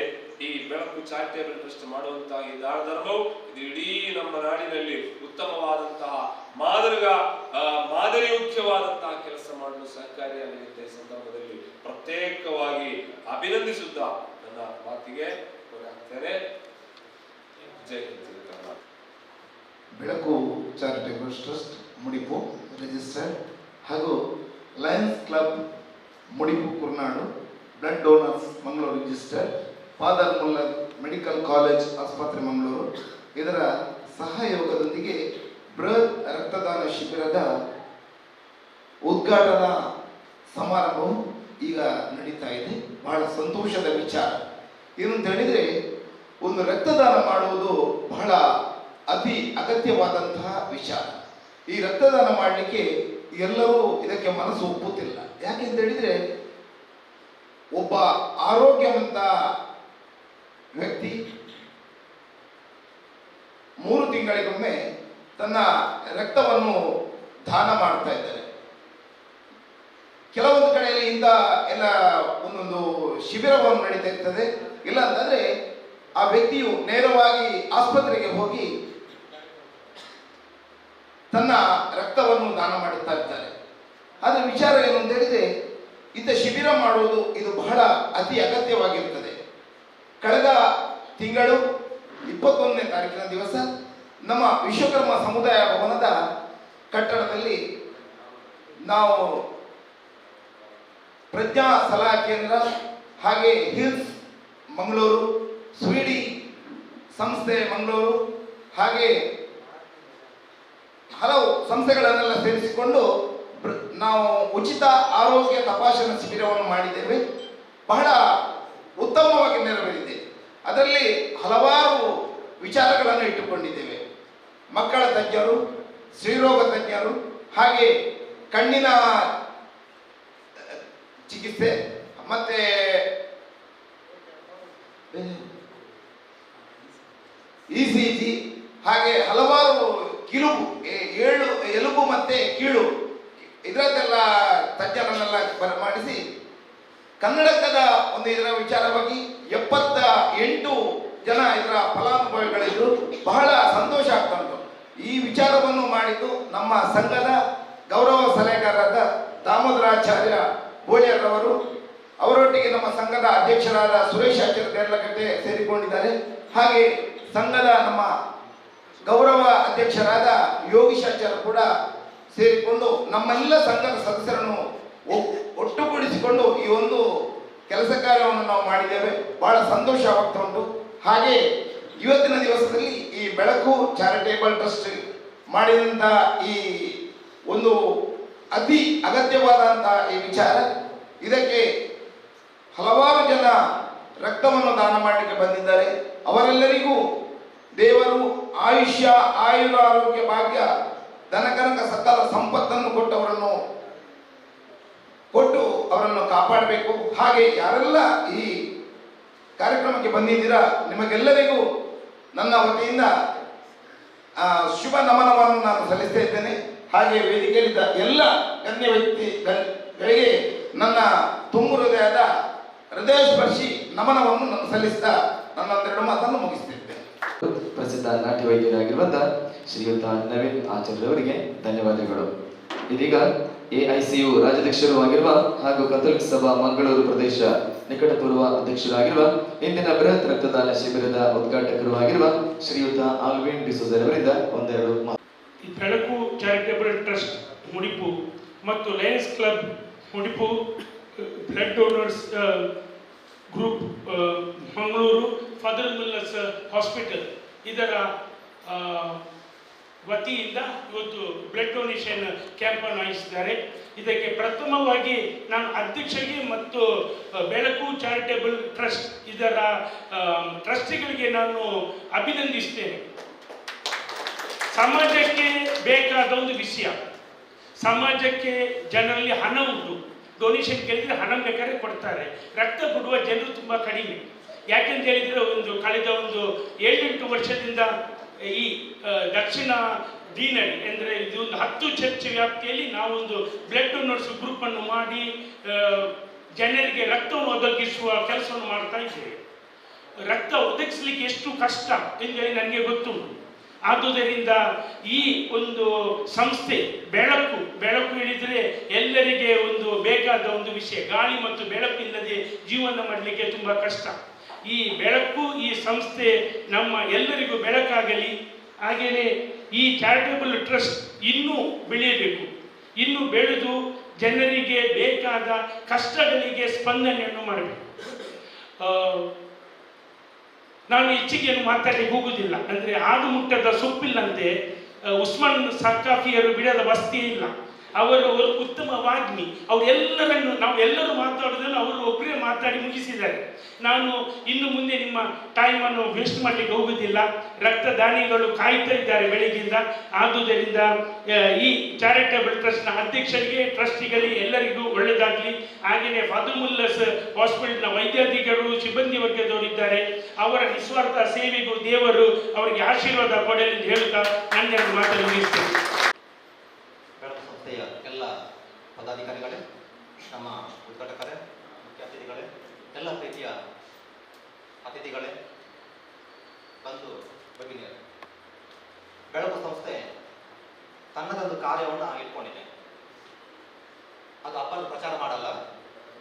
ಈ ಬೆಳಕು ಚಾರಿಟೇಬಲ್ ಟ್ರಸ್ಟ್ ಮಾಡುವಂತಹ ಈ ದಾನ ಧರ್ಮವು ಇದು ಇಡೀ ನಮ್ಮ ನಾಡಿನಲ್ಲಿ ಉತ್ತಮವಾದಂತಹ ಮಾದರಿಯುಕ್ತವಾದಂತಹ ಕೆಲಸ ಮಾಡಲು ಸಹಕಾರಿಯಾಗಿರುತ್ತೆ. ಈ ಸಂದರ್ಭದಲ್ಲಿ ಪ್ರತ್ಯೇಕವಾಗಿ ಅಭಿನಂದಿಸುತ್ತಾ ನನ್ನ ಮಾತಿಗೆ ಹಾಕ್ತೇನೆ. Jai Hind.
Belaku charitable trust Mudipu registered ಹಾಗೂ Lions Club Mudipu Kurnadu, blood donors Mangaluru registered, Father Muller medical college ಆಸ್ಪತ್ರೆ ಮಂಗಳೂರು ಇದರ ಸಹಯೋಗದೊಂದಿಗೆ ಬೃಹತ್ ರಕ್ತದಾನ ಶಿಬಿರದ ಉದ್ಘಾಟನಾ ಸಮಾರಂಭವು ಈಗ ನಡೀತಾ ಇದೆ. ಬಹಳ ಸಂತೋಷದ ವಿಚಾರ. ಏನು ಅಂತ ಹೇಳಿದರೆ, ಒಂದು ರಕ್ತದಾನ ಮಾಡುವುದು ಬಹಳ ಅತಿ ಅಗತ್ಯವಾದಂತಹ ವಿಚಾರ. ಈ ರಕ್ತದಾನ ಮಾಡಲಿಕ್ಕೆ ಎಲ್ಲರೂ ಇದಕ್ಕೆ ಮನಸ್ಸು ಒಪ್ಪುತ್ತಿಲ್ಲ. ಯಾಕೆಂತ ಹೇಳಿದರೆ, ಒಬ್ಬ ಆರೋಗ್ಯವಂತ ವ್ಯಕ್ತಿ 3 ತಿಂಗಳಿಗೊಮ್ಮೆ ತನ್ನ ರಕ್ತವನ್ನು ದಾನ ಮಾಡ್ತಾ ಇದ್ದಾರೆ. ಕೆಲವೊಂದು ಕಡೆಯಲ್ಲಿ ಇಂಥ ಎಲ್ಲ ಒಂದೊಂದು ಶಿಬಿರವನ್ನು ನಡೀತಾ ಇರ್ತದೆ. ಇಲ್ಲ ಅಂತಂದ್ರೆ ಆ ವ್ಯಕ್ತಿಯು ನೇರವಾಗಿ ಆಸ್ಪತ್ರೆಗೆ ಹೋಗಿ ತನ್ನ ರಕ್ತವನ್ನು ದಾನ ಮಾಡುತ್ತಾ ಇರ್ತಾರೆ. ಆದರೆ ವಿಚಾರ ಏನು ಅಂತ ಹೇಳಿದ್ರೆ, ಇಂಥ ಶಿಬಿರ ಮಾಡುವುದು ಇದು ಬಹಳ ಅತಿ ಅಗತ್ಯವಾಗಿರುತ್ತದೆ. ಕಳೆದ ತಿಂಗಳು 21ನೇ ತಾರೀಕಿನ ದಿವಸ ನಮ್ಮ ವಿಶ್ವಕರ್ಮ ಸಮುದಾಯ ಭವನದ ಕಟ್ಟಡದಲ್ಲಿ ನಾವು ಪ್ರಜ್ಞಾ ಸಲಹಾ ಕೇಂದ್ರ ಹಾಗೆ ಹಿಲ್ಸ್ ಮಂಗಳೂರು, ಸ್ವೀಡಿ ಸಂಸ್ಥೆ ಮಂಗಳೂರು ಹಾಗೆ ಹಲವು ಸಂಸ್ಥೆಗಳನ್ನೆಲ್ಲ ಸೇರಿಸಿಕೊಂಡು ನಾವು ಉಚಿತ ಆರೋಗ್ಯ ತಪಾಸಣಾ ಶಿಬಿರವನ್ನು ಮಾಡಿದ್ದೇವೆ. ಬಹಳ ಉತ್ತಮವಾಗಿ ನೆರವೇರಿದೆ. ಅದರಲ್ಲಿ ಹಲವಾರು ವಿಚಾರಗಳನ್ನು ಇಟ್ಟುಕೊಂಡಿದ್ದೇವೆ. ಮಕ್ಕಳ ತಜ್ಞರು, ಸ್ತ್ರೀರೋಗ ತಜ್ಞರು, ಹಾಗೆ ಕಣ್ಣಿನ ಚಿಕಿತ್ಸೆ, ಮತ್ತೆ ECG, ಹಾಗೆ ಹಲವಾರು ಎಲುಬು ಮತ್ತೆ ಕೀಳು ಇದರದ್ದೆಲ್ಲ ತಜ್ಞರನ್ನೆಲ್ಲ ಮಾಡಿಸಿ ಕನ್ನಡಕದ ಒಂದು ಇದರ ವಿಚಾರವಾಗಿ 78 ಜನ ಇದರ ಫಲಾನುಭವಿಗಳಿದ್ರು. ಬಹಳ ಸಂತೋಷ ಆಗ್ತಾ ಉಂಟು. ಈ ವಿಚಾರವನ್ನು ಮಾಡಿದ್ದು ನಮ್ಮ ಸಂಘದ ಗೌರವ ಸಲಹೆಗಾರರಾದ ದಾಮೋದರಾಚಾರ್ಯ ಬೋಳಿಯರವರು, ಅವರೊಟ್ಟಿಗೆ ನಮ್ಮ ಸಂಘದ ಅಧ್ಯಕ್ಷರಾದ ಸುರೇಶ್ ಆಚಾರ್ಯ ದೇರ್ಲಕಟ್ಟೆ ಸೇರಿಕೊಂಡಿದ್ದಾರೆ. ಹಾಗೆ ಸಂಘದ ನಮ್ಮ ಗೌರವ ಅಧ್ಯಕ್ಷರಾದ ಯೋಗೀಶಾಚಾರ್ಯ ಕೂಡ ಸೇರಿಕೊಂಡು ನಮ್ಮೆಲ್ಲ ಸಂಘದ ಸದಸ್ಯರನ್ನು ಒಟ್ಟುಗೂಡಿಸಿಕೊಂಡು ಈ ಒಂದು ಕೆಲಸ ಕಾರ್ಯವನ್ನು ನಾವು ಮಾಡಿದ್ದೇವೆ. ಬಹಳ ಸಂತೋಷವಾಗ್ತಾ ಉಂಟು. ಹಾಗೆ ಇವತ್ತಿನ ದಿವಸದಲ್ಲಿ ಈ ಬೆಳಕು ಚಾರಿಟೇಬಲ್ ಟ್ರಸ್ಟ್ ಮಾಡಿದಂಥ ಈ ಒಂದು ಅತಿ ಅಗತ್ಯವಾದಂತಹ ಈ ವಿಚಾರ, ಇದಕ್ಕೆ ಹಲವಾರು ಜನ ರಕ್ತವನ್ನು ದಾನ ಮಾಡಲಿಕ್ಕೆ ಬಂದಿದ್ದಾರೆ. ಅವರೆಲ್ಲರಿಗೂ ದೇವರು ಆಯುಷ್ಯ, ಆಯುರ, ಆರೋಗ್ಯ, ಭಾಗ್ಯ, ಧನಕನಕ ಸಕಲ ಸಂಪತ್ತನ್ನು ಕೊಟ್ಟು ಅವರನ್ನು ಕಾಪಾಡಬೇಕು. ಹಾಗೆ ಯಾರೆಲ್ಲ ಈ ಕಾರ್ಯಕ್ರಮಕ್ಕೆ ಬಂದಿದ್ದೀರಾ ನಿಮಗೆಲ್ಲರಿಗೂ ನನ್ನ ವತಿಯಿಂದ ಶುಭ ನಮನವನ್ನು ನಾನು ಸಲ್ಲಿಸ್ತಾ ಇದ್ದೇನೆ. ಹಾಗೆ ವೇದಿಕೆಯಲ್ಲಿದ್ದ ಎಲ್ಲ ಗಣ್ಯ ವ್ಯಕ್ತಿಗಳಿಗೆ ನನ್ನ ತುಂಬು ಹೃದಯಸ್ಪರ್ಶಿ ನಮನವನ್ನು ನಾನು ಸಲ್ಲಿಸ್ತಾ ನನ್ನ ಒಂದೆರಡು ಮಾತನ್ನು ಮುಗಿಸ್ತಿದ್ದೇನೆ.
ಪ್ರಸಿದ್ಧ ನಾಟ್ಯ ವೈದ್ಯರಾಗಿರುವಂತಹ ಶ್ರೀಯುತ ನವೀನ್ ಆಚಾರ್ಯವರಿಗೆ ಧನ್ಯವಾದಗಳು. ಇದೀಗ AICU ರಾಜ್ಯಾಧ್ಯಕ್ಷರು ಆಗಿರುವ ಹಾಗೂ ಕಥೋಲಿಕ ಸಭಾ ಮಂಗಳೂರು ಪ್ರದೇಶ ನಿಕಟಪೂರ್ವ ಅಧ್ಯಕ್ಷರಾಗಿರುವ ಇಂದಿನ ಬೃಹತ್ ರಕ್ತದಾನ ಶಿಬಿರದ ಉದ್ಘಾಟಕರು ಆಗಿರುವ ಶ್ರೀಯುತ ಆಲ್ವಿನ್ ಡಿಸೋಜರವರಿಂದ ಒಂದೆರಡು
ಈ ಬೆಳಕು ಚಾರಿಟೇಬಲ್ ಟ್ರಸ್ಟ್ ಮುಡಿಪು ಮತ್ತು Lions Club Mudipu blood donors group Mangaluru Father Muller's hospital ಇದರ ವತಿಯಿಂದ ಇವತ್ತು ಬ್ಲಡ್ ಡೊನೇಷನ್ ಕ್ಯಾಂಪನ್ನು ಆಯೋಜಿಸಿದ್ದಾರೆ. ಇದಕ್ಕೆ ಪ್ರಥಮವಾಗಿ ನಾನು ಅಧ್ಯಕ್ಷರಿಗೆ ಮತ್ತು ಬೆಳಕು ಚಾರಿಟೇಬಲ್ ಟ್ರಸ್ಟ್ ಇದರ ಟ್ರಸ್ಟಿಗಳಿಗೆ ನಾನು ಅಭಿನಂದಿಸ್ತೇನೆ. ಸಮಾಜಕ್ಕೆ ಬೇಕಾದ ಒಂದು ವಿಷಯ, ಸಮಾಜಕ್ಕೆ ಜನರಲ್ಲಿ ಹಣ ಉಂಟು, ಡೊನೇಷನ್ ಕೇಳಿದರೆ ಹಣ ಬೇಕಾದ್ರೆ ಕೊಡ್ತಾರೆ, ರಕ್ತ ಕೊಡುವ ಜನರು ತುಂಬ ಕಡಿಮೆ. ಯಾಕೆಂತ ಹೇಳಿದರೆ ಕಳೆದ 7-8 ವರ್ಷದಿಂದ ಈ ದಕ್ಷಿಣ ದೀನಡಿ ಅಂದರೆ ಇದು 10 ಚರ್ಚ್ ವ್ಯಾಪ್ತಿಯಲ್ಲಿ ನಾವೊಂದು ಬ್ಲಡ್ ಡೊನರ್ಸ್ ಗ್ರೂಪನ್ನು ಮಾಡಿ ಜನರಿಗೆ ರಕ್ತವನ್ನು ಒದಗಿಸುವ ಕೆಲಸವನ್ನು ಮಾಡ್ತಾ ಇದ್ದೇವೆ. ರಕ್ತ ಒದಗಿಸಲಿಕ್ಕೆ ಎಷ್ಟು ಕಷ್ಟ ಎಂದೇಳಿ ನನಗೆ ಗೊತ್ತುಂಟು. ಆದುದರಿಂದ ಈ ಒಂದು ಸಂಸ್ಥೆ ಬೆಳಕು ಹೇಳಿದರೆ ಎಲ್ಲರಿಗೆ ಬೇಕಾದ ಒಂದು ವಿಷಯ. ಗಾಳಿ ಮತ್ತು ಬೆಳಕು ಇಲ್ಲದೆ ಜೀವನ ಮಾಡಲಿಕ್ಕೆ ತುಂಬ ಕಷ್ಟ. ಈ ಬೆಳಕು, ಈ ಸಂಸ್ಥೆ ನಮ್ಮ ಎಲ್ಲರಿಗೂ ಬೆಳಕಾಗಲಿ. ಹಾಗೆಯೇ ಈ ಚಾರಿಟೇಬಲ್ ಟ್ರಸ್ಟ್ ಇನ್ನೂ ಬೆಳೆಯಬೇಕು, ಇನ್ನೂ ಬೆಳೆದು ಜನರಿಗೆ ಬೇಕಾದ ಕಷ್ಟಗಳಿಗೆ ಸ್ಪಂದನೆಯನ್ನು ಮಾಡಬೇಕು. ನಾನು ಹೆಚ್ಚಿಗೆ ಮಾತಾಡಲಿಕ್ಕೆ ಹೋಗುವುದಿಲ್ಲ, ಅಂದರೆ ಆಡು ಮುಟ್ಟದ ಸೊಪ್ಪಿಲ್ಲಂತೆ ಉಸ್ಮಾನ್ ಸಕಾಫಿಯರು ಬಿಡದ ವಸ್ತಿಯೇ ಇಲ್ಲ. ಅವರು ಉತ್ತಮ ವಾಗ್ಮಿ. ನಾವೆಲ್ಲರೂ ಮಾತಾಡೋದನ್ನು ಅವರು ಒಬ್ಬರೇ ಮಾತಾಡಿ ಮುಗಿಸಿದ್ದಾರೆ. ನಾನು ಇನ್ನು ಮುಂದೆ ನಿಮ್ಮ ಟೈಮನ್ನು ವೇಸ್ಟ್ ಮಾಡಲಿಕ್ಕೆ ಹೋಗುವುದಿಲ್ಲ. ರಕ್ತದಾನಿಗಳು ಕಾಯ್ತಾ ಇದ್ದಾರೆ ಬೆಳಗ್ಗಿಂದ. ಆದುದರಿಂದ ಈ ಚಾರಿಟೇಬಲ್ ಟ್ರಸ್ಟ್ನ ಅಧ್ಯಕ್ಷರಿಗೆ, ಟ್ರಸ್ಟಿಗಳಿಗೆ ಎಲ್ಲರಿಗೂ ಒಳ್ಳೆಯದಾಗಲಿ. ಹಾಗೆಯೇ ಫಾದರ್ ಮುಲ್ಲಸ್ ಹಾಸ್ಪಿಟಲ್ನ ವೈದ್ಯಾಧಿಕಾರಿಗಳು, ಸಿಬ್ಬಂದಿ ವರ್ಗದವರಿದ್ದಾರೆ, ಅವರ ನಿಸ್ವಾರ್ಥ ಸೇವೆಗೂ ದೇವರು ಅವರಿಗೆ ಆಶೀರ್ವಾದ ಕೊಡಲಿ ಎಂದು ಹೇಳುತ್ತಾ ನನ್ನ ಮಾತನ್ನು ಮುಗಿಸ್ತೇನೆ.
ಎಲ್ಲ ಪದಾಧಿಕಾರಿಗಳೇ, ನಮ್ಮ ಉದ್ಘಾಟಕರೇ, ಮುಖ್ಯ ಅತಿಥಿಗಳೇ, ಎಲ್ಲ ಪ್ರೀತಿಯ ಅತಿಥಿಗಳೇ, ಬಂಧು ಭಗಿನಿಯರೇ, ಬೆಳಕು ಸಂಸ್ಥೆ ತನ್ನದೊಂದು ಕಾರ್ಯವನ್ನು ಇಟ್ಕೊಂಡಿದೆ. ಅದು ಅಪ್ಪನ ಪ್ರಚಾರ ಮಾಡಲ್ಲ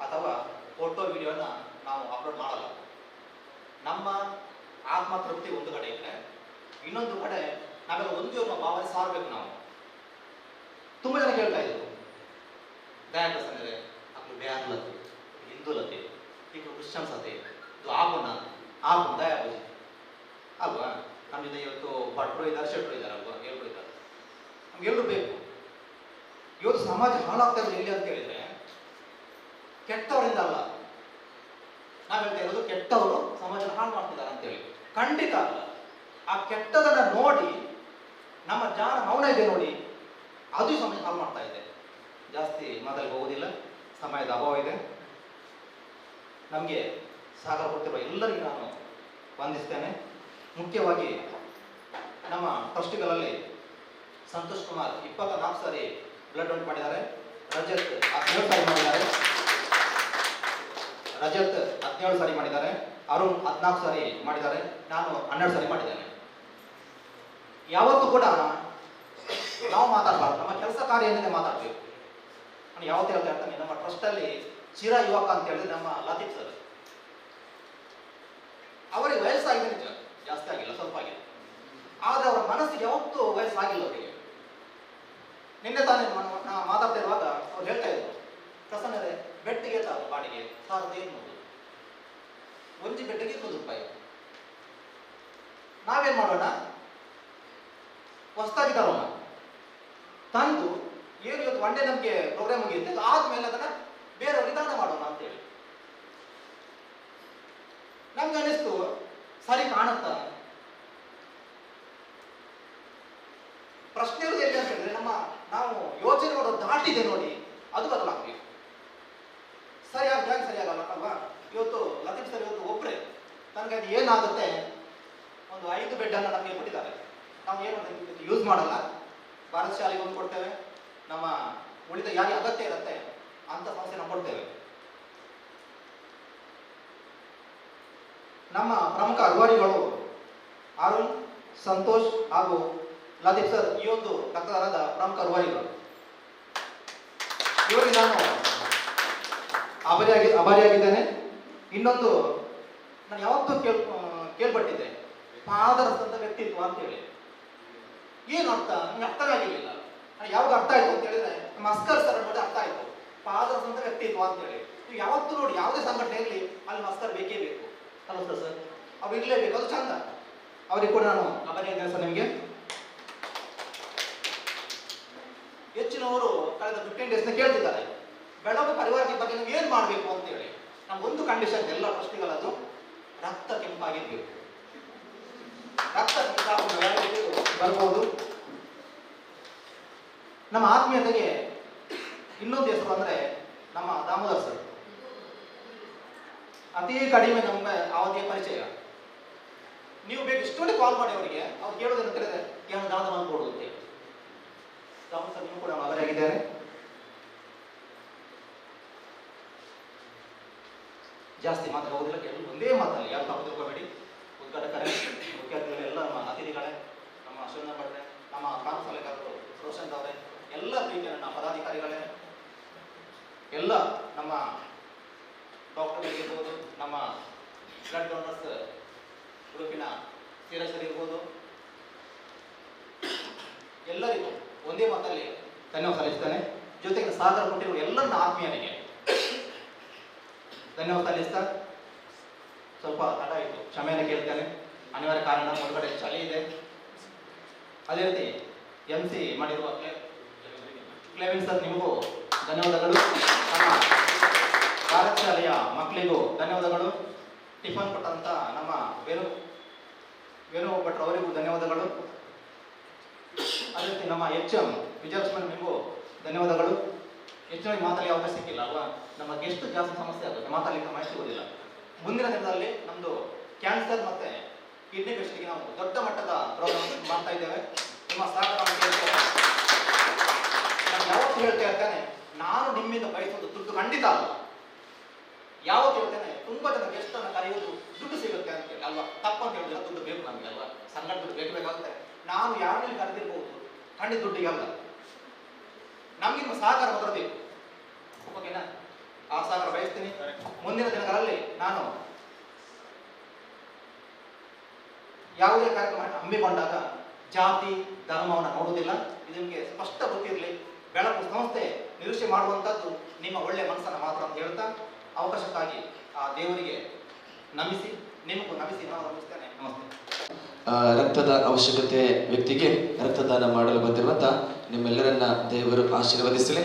ಅಥವಾ ಫೋಟೋ ವಿಡಿಯೋನ ನಾವು ಅಪ್ಲೋಡ್ ಮಾಡಲ್ಲ. ನಮ್ಮ ಆತ್ಮತೃಪ್ತಿ ಒಂದು ಕಡೆ ಇದ್ದರೆ, ಇನ್ನೊಂದು ಕಡೆ ನಾವೆಲ್ಲ ಒಂದು ಭಾವನೆ ಸಾರಬೇಕು. ನಾವು ತುಂಬ ಜನ ಕೇಳ್ತಾ ಇದ್ರು, ದಯಾಪ್ರಸನ್ನರೇ ಅಕ್ಕಳು ಬೇಯಾಗ್ಲತ್ತೆ, ಹಿಂದೂಲತೆ, ಈಗ ಕ್ರಿಶ್ಚಿಯನ್ಸ್ ಅತೆ, ಇದು ಆಗುಣ ದಯಾಪೂಜೆ ಅಲ್ವಾ? ನಮ್ಮಿಂದ ಇವತ್ತು ಭಟ್ರು ಇದ್ದಾರೆ, ಶೆಟ್ರು ಇದ್ದಾರೆ ಅಲ್ವಾ, ಎಲ್ಲರೂ ಇದ್ದಾರೆ, ನಮ್ಗೆಲ್ಲರೂ ಬೇಕು. ಇವತ್ತು ಸಮಾಜ ಹಾಳಾಗ್ತಾ ಇರೋದು ಎಲ್ಲಿ ಅಂತ ಹೇಳಿದ್ರೆ ಕೆಟ್ಟವರಿಂದ ಅಲ್ಲ. ನಾವು ಹೇಳ್ತಾ ಇರೋದು ಕೆಟ್ಟವರು ಸಮಾಜನ ಹಾಳು ಮಾಡ್ತಿದ್ದಾರೆ ಅಂತೇಳಿ. ಖಂಡಿತ ಅಲ್ಲ. ಆ ಕೆಟ್ಟದನ್ನ ನೋಡಿ ನಮ್ಮ ಜಾಣ ಮೌನ ಇದೆ ನೋಡಿ, ಅದು ಸಮಯ ಹಾಳು ಮಾಡ್ತಾ ಇದೆ. ಜಾಸ್ತಿ ಮಾತಲ್ಲಿ ಹೋಗೋದಿಲ್ಲ, ಸಮಯದ ಅಭಾವ ಇದೆ. ನಮಗೆ ಸಹಕಾರ ಕೊಡ್ತಿರುವ ಎಲ್ಲರಿಗೂ ನಾನು ವಂದಿಸ್ತೇನೆ. ಮುಖ್ಯವಾಗಿ ನಮ್ಮ ಟ್ರಸ್ಟಿಗಳಲ್ಲಿ ಸಂತೋಷ್ ಕುಮಾರ್ 24 ಸಾರಿ ಬ್ಲಡ್ ಡೊನೇಟ್ ಮಾಡಿದ್ದಾರೆ. ರಜತ್ 17 ಸಾರಿ ಮಾಡಿದ್ದಾರೆ. ಅರುಣ್ 14 ಸಾರಿ ಮಾಡಿದ್ದಾರೆ. ನಾನು 12 ಸಾರಿ ಮಾಡಿದ್ದೇನೆ. ಯಾವತ್ತೂ ಕೂಡ ನಾವು ಮಾತಾಡಬಾರ್ದು, ನಮ್ಮ ಕೆಲಸ ಕಾರ್ಯ ಏನಿದೆ ಮಾತಾಡಬೇಕು. ನಾನು ಯಾವತ್ತೂ ಹೇಳ್ತಾ ಇರ್ತಾನೆ, ನಮ್ಮ ಟ್ರಸ್ಟಲ್ಲಿ ಚಿರ ಯುವಕ ಅಂತ ಹೇಳಿದ್ರೆ ನಮ್ಮ ಲತೀಫ್ ಸರ್. ಅವರಿಗೆ ವಯಸ್ಸಾಗಿದೆ ನಿಜ, ಜಾಸ್ತಿ ಆಗಿಲ್ಲ, ಸ್ವಲ್ಪ ಆಗಿದೆ. ಆದರೆ ಅವರ ಮನಸ್ಸಿಗೆ ಯಾವತ್ತೂ ವಯಸ್ಸಾಗಿಲ್ಲ ಅವರಿಗೆ. ನಿನ್ನೆ ತಾನೇ ನಾವು ಮಾತಾಡ್ತಾ ಇರುವಾಗ ಅವ್ರು ಹೇಳ್ತಾ ಇದ್ರು, ಪ್ರಸನ್ನರೇ ಬೆಟ್ಟಿಗೆ ಬಾಡಿಗೆ 1500, ಒಂಜಿ ಬೆಟ್ಟಿಗೆ 100 ರೂಪಾಯಿ. ನಾವೇನ್ ಮಾಡೋಣ, ಹೊಸದಾಗಿ ತರೋಣ, ತಂದು ಏನು ಇವತ್ತು ಒನ್ ಡೇ ನಮಗೆ ಪ್ರೋಗ್ರಾಮ್ ಮುಗಿಯುತ್ತೆ, ಆದ್ಮೇಲೆ ಅದನ್ನ ಬೇರೆಯವ್ರಿಗೆ ದಾನ ಮಾಡೋಣ ಅಂತೇಳಿ ನಮ್ಗೆ ಅನಿಸ್ತು. ಸರಿ ಕಾಣುತ್ತಾ? ಪ್ರಶ್ನೆ ಇರೋದು ಎಲ್ಲಿ ಅಂತ ಹೇಳಿದ್ರೆ, ನಾವು ಯೋಚನೆ ಮಾಡೋದು ದಾಟಿದೆ ನೋಡಿ, ಅದು ಬದಲಾಗಬೇಕು. ಸರಿಯಾಗಲ್ಲ ಅಲ್ವಾ? ಇವತ್ತು ಲತೀಫ್ ಸರ್ ಇವತ್ತು ಒಬ್ಬರೇ, ನನಗೆ ಅದು ಏನಾಗುತ್ತೆ, ಒಂದು 5 ಬೆಡ್ ಅನ್ನು ನಮಗೆ ಕೊಟ್ಟಿದ್ದಾರೆ. ನಾವು ಏನು ಯೂಸ್ ಮಾಡಲ್ಲ. ಭಾರತ ಶಾಲೆಗೆ ಒಂದು ಕೊಡ್ತೇವೆ, ನಮ್ಮ ಉಳಿದ ಯಾರಿಗೆ ಅಗತ್ಯ ಇರುತ್ತೆ ಅಂತ ಸಂಸ್ಥೆ ನಾವು ಕೊಡ್ತೇವೆ. ನಮ್ಮ ಪ್ರಮುಖ ರೂವಾರಿಗಳು ಅರುಣ್, ಸಂತೋಷ್ ಹಾಗೂ ಲದೀಪ್ ಸರ್ ಈ ಒಂದು ರಕ್ತದಾನದ ಪ್ರಮುಖ ರೂವಾರಿಗಳು. ಇವರಿಗೆ ನಾನು ಆಭಾರಿಯಾಗಿದ್ದೇನೆ. ಇನ್ನೊಂದು ನಾನು ಯಾವತ್ತೂ ಕೇಳ್ಪಟ್ಟಿದ್ದೆ ಪಾದರಸಂತ ವ್ಯಕ್ತಿತ್ವ ಅಂತೇಳಿ. ಏನು ಅರ್ಥ ನನಗೆ ಅರ್ಥ ಆಗಿರಲಿಲ್ಲ. ಯಾವಾಗ ಅರ್ಥ ಆಯ್ತು ಅಂತ ಹೇಳಿದ್ರೆ ನಮ್ಮ ಅಸ್ಕರ್ ಸರ್ ನೋಡಿ ಅರ್ಥ ಆಯ್ತು. ಪಾದರಸಂತ ವ್ಯಕ್ತಿತ್ವ ಅಂತೇಳಿ ನೀವು ಯಾವತ್ತೂ ನೋಡಿ ಯಾವುದೇ ಸಂಘಟನೆ ಇರಲಿ ಅಲ್ಲಿ ಅಸ್ಕರ್ ಬೇಕೇ ಬೇಕು. ಹಲೋ ಸರ್, ಅವ್ರು ಇರಲೇಬೇಕು, ಅದು ಚಂದ. ಅವ್ರಿಗೆ ಕೂಡ ನಾನು ಆಭಾರಿಯಾಗಿದ್ದೇನೆ ಸರ್. ನಿಮಗೆ ಹೆಚ್ಚಿನವರು ಕಳೆದ 15 ಡೇಸ್ನ ಕೇಳ್ತಿದ್ದಾರೆ ಬೆಳಗ್ಗೆ ಪರಿವಾರದ ಬಗ್ಗೆ ನೀವು ಏನು ಮಾಡಬೇಕು ಅಂತೇಳಿ. ನಮ್ಗೊಂದು ಕಂಡೀಷನ್ ಎಲ್ಲ ಟ್ರಸ್ಟಿಗಳದ್ದು, ರಕ್ತ ಕೆಂಪಾಗಿರ್ಬೇಕು. ರಕ್ತ ಬರ್ಬೋದು. ನಮ್ಮ ಆತ್ಮೀಯತೆಗೆ ಇನ್ನೊಂದು ಹೆಸರು ಅಂದ್ರೆ ನಮ್ಮ ದಾಮೋದರ್ ಸರ್. ಅತಿ ಕಡಿಮೆ ನಮ್ಗೆ ಅವಧಿಯ ಪರಿಚಯ. ನೀವು ಬೇಕು ಇಷ್ಟೊಂದು ಕಾಲ್ ಮಾಡಿ ಅವರಿಗೆ, ಅವ್ರು ಕೇಳೋದೇನು ಕೇಳಿದ್ರೆ ಏನು ದಾದ ಮಾಡ್ಕೊಡು ಅಂತೇಳಿ. ದಾಮೋದರ್ ಸರ್ ನೀವು ಕೂಡ ಅವರಾಗಿದ್ದಾರೆ. ಜಾಸ್ತಿ ಮಾತಾಡೋದಿಲ್ಲ, ಒಂದೇ ಮಾತಲ್ಲಿ ಯಾರು ತಪ್ಪು ತಿಳ್ಕೊಬೇಡಿ. ಉದ್ಘಾಟಕರೇ, ಮುಖ್ಯಾತಿಥಿಗಳು, ಎಲ್ಲ ನಮ್ಮ ಅತಿಥಿಗಳೇ, ನಮ್ಮ ಅಶ್ವನ ಭಟ್ರೆ, ನಮ್ಮ ಗ್ರಾಮ ಸಲಹೆಗಾರರು ರೋಷನ್ ಅವರೇ, ಎಲ್ಲ ಪ್ರೀತಿಯ ನನ್ನ ಪದಾಧಿಕಾರಿಗಳೇ, ಎಲ್ಲ ನಮ್ಮ ಡಾಕ್ಟರ್ಗಳಿರ್ಬೋದು, ನಮ್ಮ ಬ್ಲಡ್ ಡೋನರ್ಸ್ ಗ್ರೂಪಿನ ಸೀರಸರ್ ಇರ್ಬೋದು, ಎಲ್ಲರಿಗೂ ಒಂದೇ ಮಾತಲ್ಲಿ ಧನ್ಯವಾದ ಸಲ್ಲಿಸ್ತೇನೆ. ಜೊತೆಗೆ ಸಹಕಾರ ಕೊಟ್ಟಿರುವ ಎಲ್ಲ ನನ್ನ ಆತ್ಮೀಯರಿಗೆ ಧನ್ಯವಾದ ಸಲ್ಲಿಸ್ತಾ, ಸ್ವಲ್ಪ ತಡ ಆಯಿತು, ಕ್ಷಮೆಯನ್ನು ಕೇಳ್ತೇನೆ. ಅನಿವಾರ್ಯ ಕಾರಣ, ಒಳಗಡೆ ಚಳಿ ಇದೆ. ಅದೇ ರೀತಿ MC ಮಾಡಿರುವ ಕ್ಲೇವಿಂಗ್ ಸರ್ ನಿಮಗೂ ಧನ್ಯವಾದಗಳು. ನಮ್ಮ ಭಾರತ ಶಾಲೆಯ ಮಕ್ಕಳಿಗೂ ಧನ್ಯವಾದಗಳು. ಟಿಫನ್ ಕೊಟ್ಟಂತ ನಮ್ಮ ವೇಣು ಭಟ್ರು ಅವರಿಗೂ ಧನ್ಯವಾದಗಳು. ಅದೇ ರೀತಿ ನಮ್ಮ HM ವಿಜಯಲಕ್ಷ್ಮಣ್ ನಿಮಗೂ ಧನ್ಯವಾದಗಳು. ಹೆಚ್ಚಿನಾಗಿ ಮಾತಾಡಲಿ ಅವಕಾಶ ಸಿಕ್ಕಿಲ್ಲ ಅಲ್ವಾ, ನಮ್ಮ ಗೆಸ್ಟ್ ಜಾಸ್ತಿ ಸಮಸ್ಯೆ ಆಗುತ್ತೆ, ಮಾತಾಡಲಿಕ್ಕೆ ಮಾಹಿತಿ ಸಿಗೋದಿಲ್ಲ. ಮುಂದಿನ ದಿನದಲ್ಲಿ ನಮ್ಮದು ಕ್ಯಾನ್ಸರ್ ಮತ್ತೆ ಕಿಡ್ನಿ ಪೇಷಂಟ್ಗೆ ನಾವು ದೊಡ್ಡ ಮಟ್ಟದ ಪ್ರೋಗ್ರಾಮ್ ಮಾಡ್ತಾ ಇದ್ದೇವೆ. ನಿಮ್ಮ ಸಹಕಾರವನ್ನು ಕೇಳ್ತೇವೆ. ನಾನು ಯಾವತ್ತು ಹೇಳ್ತಾ ಇರ್ತೇನೆ, ನಾನು ನಿಮ್ಮಿಂದ ಬಯಸೋದು ದುಡ್ಡು ಖಂಡಿತ ಅಲ್ಲ. ಯಾವತ್ತು ಹೇಳ್ತೇನೆ, ತುಂಬಾ ಜನ ಗೆಸ್ಟ್ ಅನ್ನು ಕರೆಯೋದು ದುಡ್ಡು ಸಿಗುತ್ತೆ ಅಂತೇಳಿ ಅಲ್ವಾ, ತಪ್ಪಂತ ಹೇಳಿದ್ರೆ ದುಡ್ಡು ಬೇಕು ನಮಗೆ ಅಲ್ವಾ, ಸಂಘಟ ದುಡ್ಡು ಬೇಕಾಗುತ್ತೆ. ನಾನು ಯಾರಲ್ಲಿ ಕರೆದಿರ್ಬೋದು, ಖಂಡಿತ ದುಡ್ಡಿಗೆ ಅಲ್ಲ, ನಮ್ಗೆ ನಿಮ್ಮ ಸಹಕಾರ ಮಾತ್ರ ಬೇಕು. ಓಕೆನಾ? ಆ ಸಹಕಾರ ಬಯಸ್ತೀನಿ. ಮುಂದಿನ ದಿನಗಳಲ್ಲಿ ನಾನು ಯಾವುದೇ ಕಾರ್ಯಕ್ರಮ ಹಮ್ಮಿಕೊಂಡಾಗ ಜಾತಿ ಧರ್ಮವನ್ನು ನೋಡುವುದಿಲ್ಲ. ಇದು ನಿಮಗೆ ಸ್ಪಷ್ಟ ಗೊತ್ತಿರಲಿ. ಬೆಳಕು ಸಂಸ್ಥೆ ನಿರೀಕ್ಷೆ ಮಾಡುವಂಥದ್ದು ನಿಮ್ಮ ಒಳ್ಳೆಯ ಮನಸ್ಸನ್ನು ಮಾತ್ರ ಅಂತ ಹೇಳ್ತಾ, ಅವಕಾಶಕ್ಕಾಗಿ ಆ ದೇವರಿಗೆ ನಮಿಸಿ, ನಿಮಗೂ ನಮಿಸಿ ನಾನು ನಮಿಸ್ತೇನೆ. ನಮಸ್ತೆ.
ರಕ್ತದ ಅವಶ್ಯಕತೆ ವ್ಯಕ್ತಿಗೆ ರಕ್ತದಾನ ಮಾಡಲು ಬಂದಿರುವಂಥ ನಿಮ್ಮೆಲ್ಲರನ್ನ ದೇವರು ಆಶೀರ್ವದಿಸಲಿ.